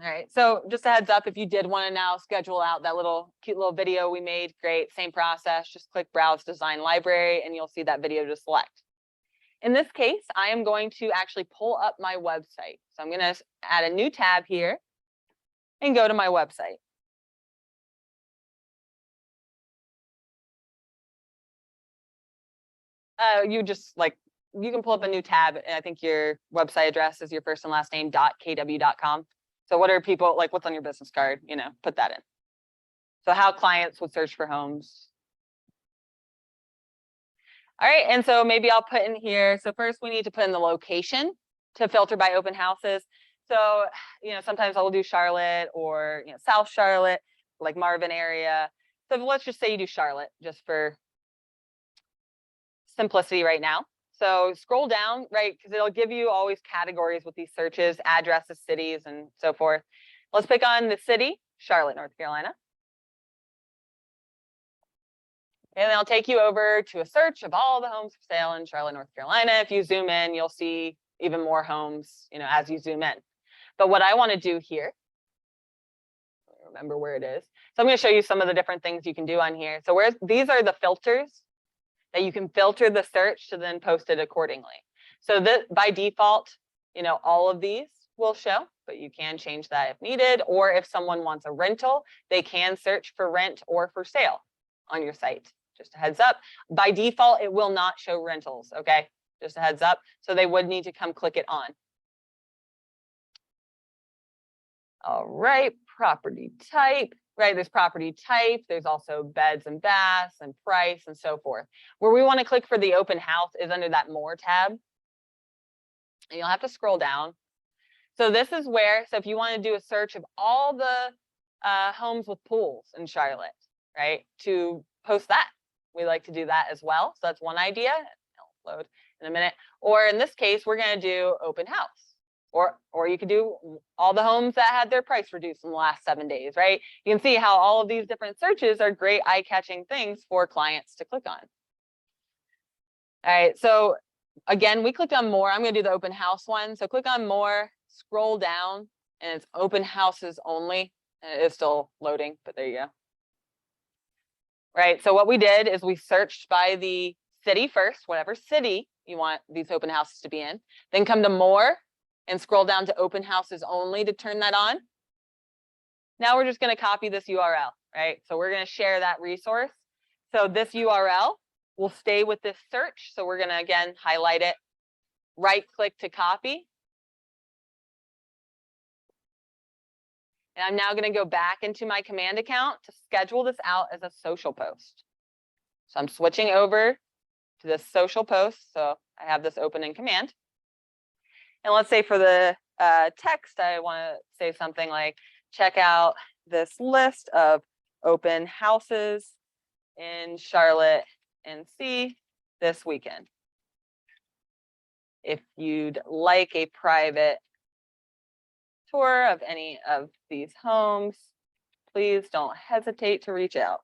All right, so just a heads up, if you did want to now schedule out that cute little video we made, great, same process, just click browse design library and you'll see that video to select. in this case, I am going to actually pull up my website. So I'm going to add a new tab here and go to my website. You just like, you can pull up a new tab, and I think your website address is your first and last name .kw.com. So what are people like, what's on your business card, you know, put that in. So how clients would search for homes. All right, and so maybe I'll put in here. So first we need to put in the location to filter by open houses. So, you know, sometimes I'll do Charlotte or, you know, South Charlotte, like Marvin area. So let's just say you do Charlotte just for simplicity right now. So scroll down, right, because it'll give you always categories with these searches, addresses, cities, and so forth. Let's pick on the city, Charlotte, North Carolina. And they'll take you over to a search of all the homes for sale in Charlotte, North Carolina. If you zoom in, you'll see even more homes, you know, as you zoom in. But what I want to do here, remember where it is. So I'm going to show you some of the different things you can do on here. So these are the filters that you can filter the search to then post it accordingly. So that by default, you know, all of these will show, but you can change that if needed. Or if someone wants a rental, they can search for rent or for sale on your site. Just a heads up. By default, it will not show rentals, okay? Just a heads up. So they would need to come click it on. All right, property type, right? There's property type. There's also beds and baths and price and so forth. Where we want to click for the open house is under that more tab. And you'll have to scroll down. So this is where, so if you want to do a search of all the homes with pools in Charlotte, right? To post that. We like to do that as well. So that's one idea. I'll load in a minute. Or in this case, we're going to do open house. Or you could do all the homes that had their price reduced in the last 7 days, right? You can see how all of these different searches are great eye-catching things for clients to click on. All right, so again, we clicked on more. I'm going to do the open house one. So click on more, scroll down, and it's open houses only. And it is still loading, but there you go. Right, so what we did is we searched by the city first, whatever city you want these open houses to be in. Then come to more and scroll down to open houses only to turn that on. Now we're just going to copy this URL, right? So we're going to share that resource. So this URL will stay with this search. So we're going to, again, highlight it, right click to copy. And I'm now going to go back into my command account to schedule this out as a social post. So I'm switching over to this social post. So I have this open in command. And let's say for the text, I want to say something like, check out this list of open houses in Charlotte NC this weekend. If you'd like a private tour of any of these homes, please don't hesitate to reach out.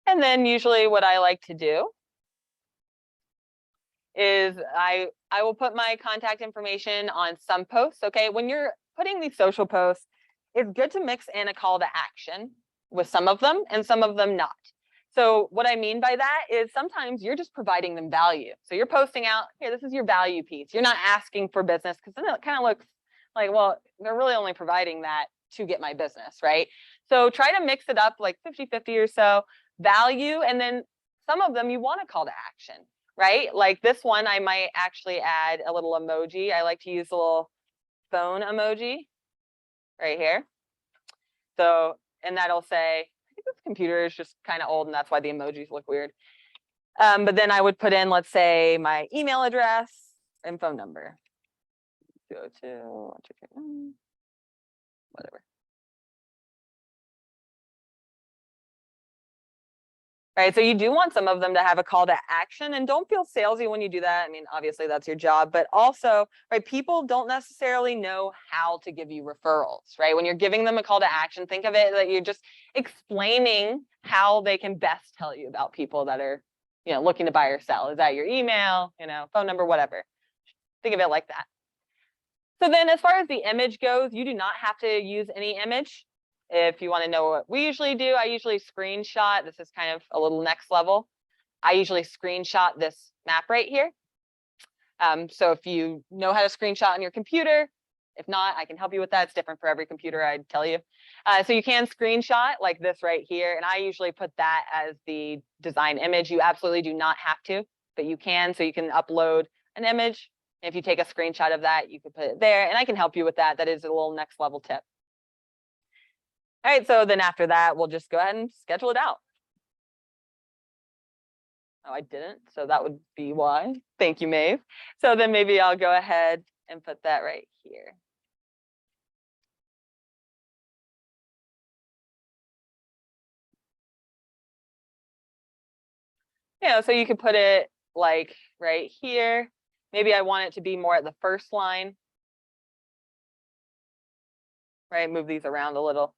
And then usually what I like to do is I will put my contact information on some posts, okay? When you're putting these social posts, it's good to mix in a call to action with some of them and some of them not. So what I mean by that is sometimes you're just providing them value. So you're posting out, here, this is your value piece. You're not asking for business because then it kind of looks like, well, they're really only providing that to get my business, right? So try to mix it up like 50-50 or so, value, and then some of them you want to call to action, right? Like this one, I might actually add a little emoji. I like to use a little phone emoji right here. So, and that'll say, I think this computer is just kind of old and that's why the emojis look weird. But then I would put in, let's say, my email address and phone number. 202, whatever. Right, so you do want some of them to have a call to action, and don't feel salesy when you do that. I mean, obviously that's your job, but also, right, people don't necessarily know how to give you referrals, right? When you're giving them a call to action, think of it that you're just explaining how they can best tell you about people that are, you know, looking to buy or sell. Is that your email, you know, phone number, whatever. Think of it like that. So then as far as the image goes, you do not have to use any image. If you want to know what we usually do, I usually screenshot. This is kind of a little next level. I usually screenshot this map right here. So if you know how to screenshot on your computer, if not, I can help you with that. It's different for every computer, I'd tell you. So you can screenshot like this right here. And I usually put that as the design image. You absolutely do not have to, but you can. So you can upload an image. If you take a screenshot of that, you could put it there, and I can help you with that. That is a little next level tip. All right, so then after that, we'll just go ahead and schedule it out. Oh, I didn't, so that would be why. Thank you, Maeve. So then maybe I'll go ahead and put that right here. So you could put it like right here. Maybe I want it to be more at the first line. Right, move these around a little.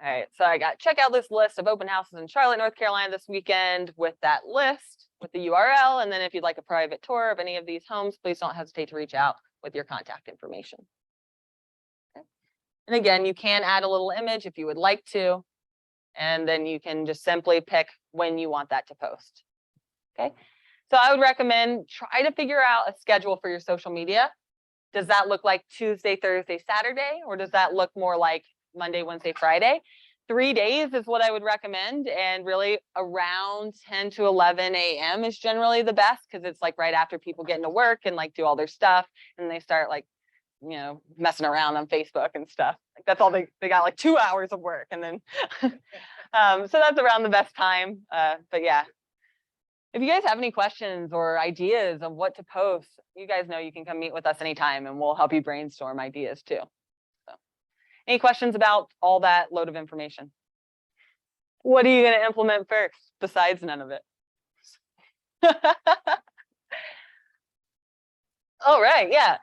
All right, so I got check out this list of open houses in Charlotte, North Carolina this weekend with that list, with the URL. And then if you'd like a private tour of any of these homes, please don't hesitate to reach out with your contact information. Okay. And again, you can add a little image if you would like to, and then you can just simply pick when you want that to post. Okay, so I would recommend try to figure out a schedule for your social media. Does that look like Tuesday, Thursday, Saturday, or does that look more like Monday, Wednesday, Friday? 3 days is what I would recommend, and really around 10 to 11 a.m. is generally the best, because it's like right after people get into work and like do all their stuff, and they start like, messing around on Facebook and stuff. Like that's all they got, like 2 hours of work, and then so that's around the best time. But yeah, if you guys have any questions or ideas of what to post, you guys know you can come meet with us anytime, and we'll help you brainstorm ideas too. So, any questions about all that load of information? What are you going to implement first besides none of it? All right, yeah.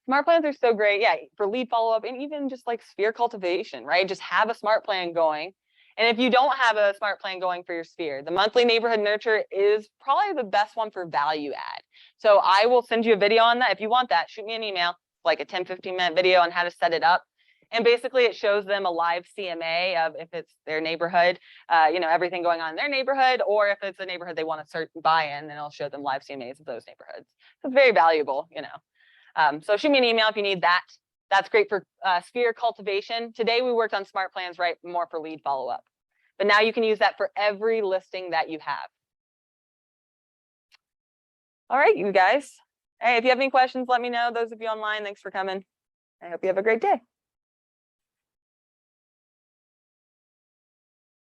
Smart plans are so great. Yeah, for lead follow-up and even just like sphere cultivation, right? Just have a smart plan going. And if you don't have a smart plan going for your sphere, the monthly neighborhood nurture is probably the best one for value add. So I will send you a video on that. If you want that, shoot me an email, like a 10-15 minute video on how to set it up. And basically it shows them a live CMA of if it's their neighborhood, everything going on in their neighborhood, or if it's a neighborhood they want a certain buy-in, then it'll show them live CMAs of those neighborhoods. So it's very valuable, So shoot me an email if you need that. That's great for sphere cultivation. Today we worked on smart plans, right? More for lead follow-up. But now you can use that for every listing that you have. All right, you guys. Hey, if you have any questions, let me know. Those of you online, thanks for coming. I hope you have a great day.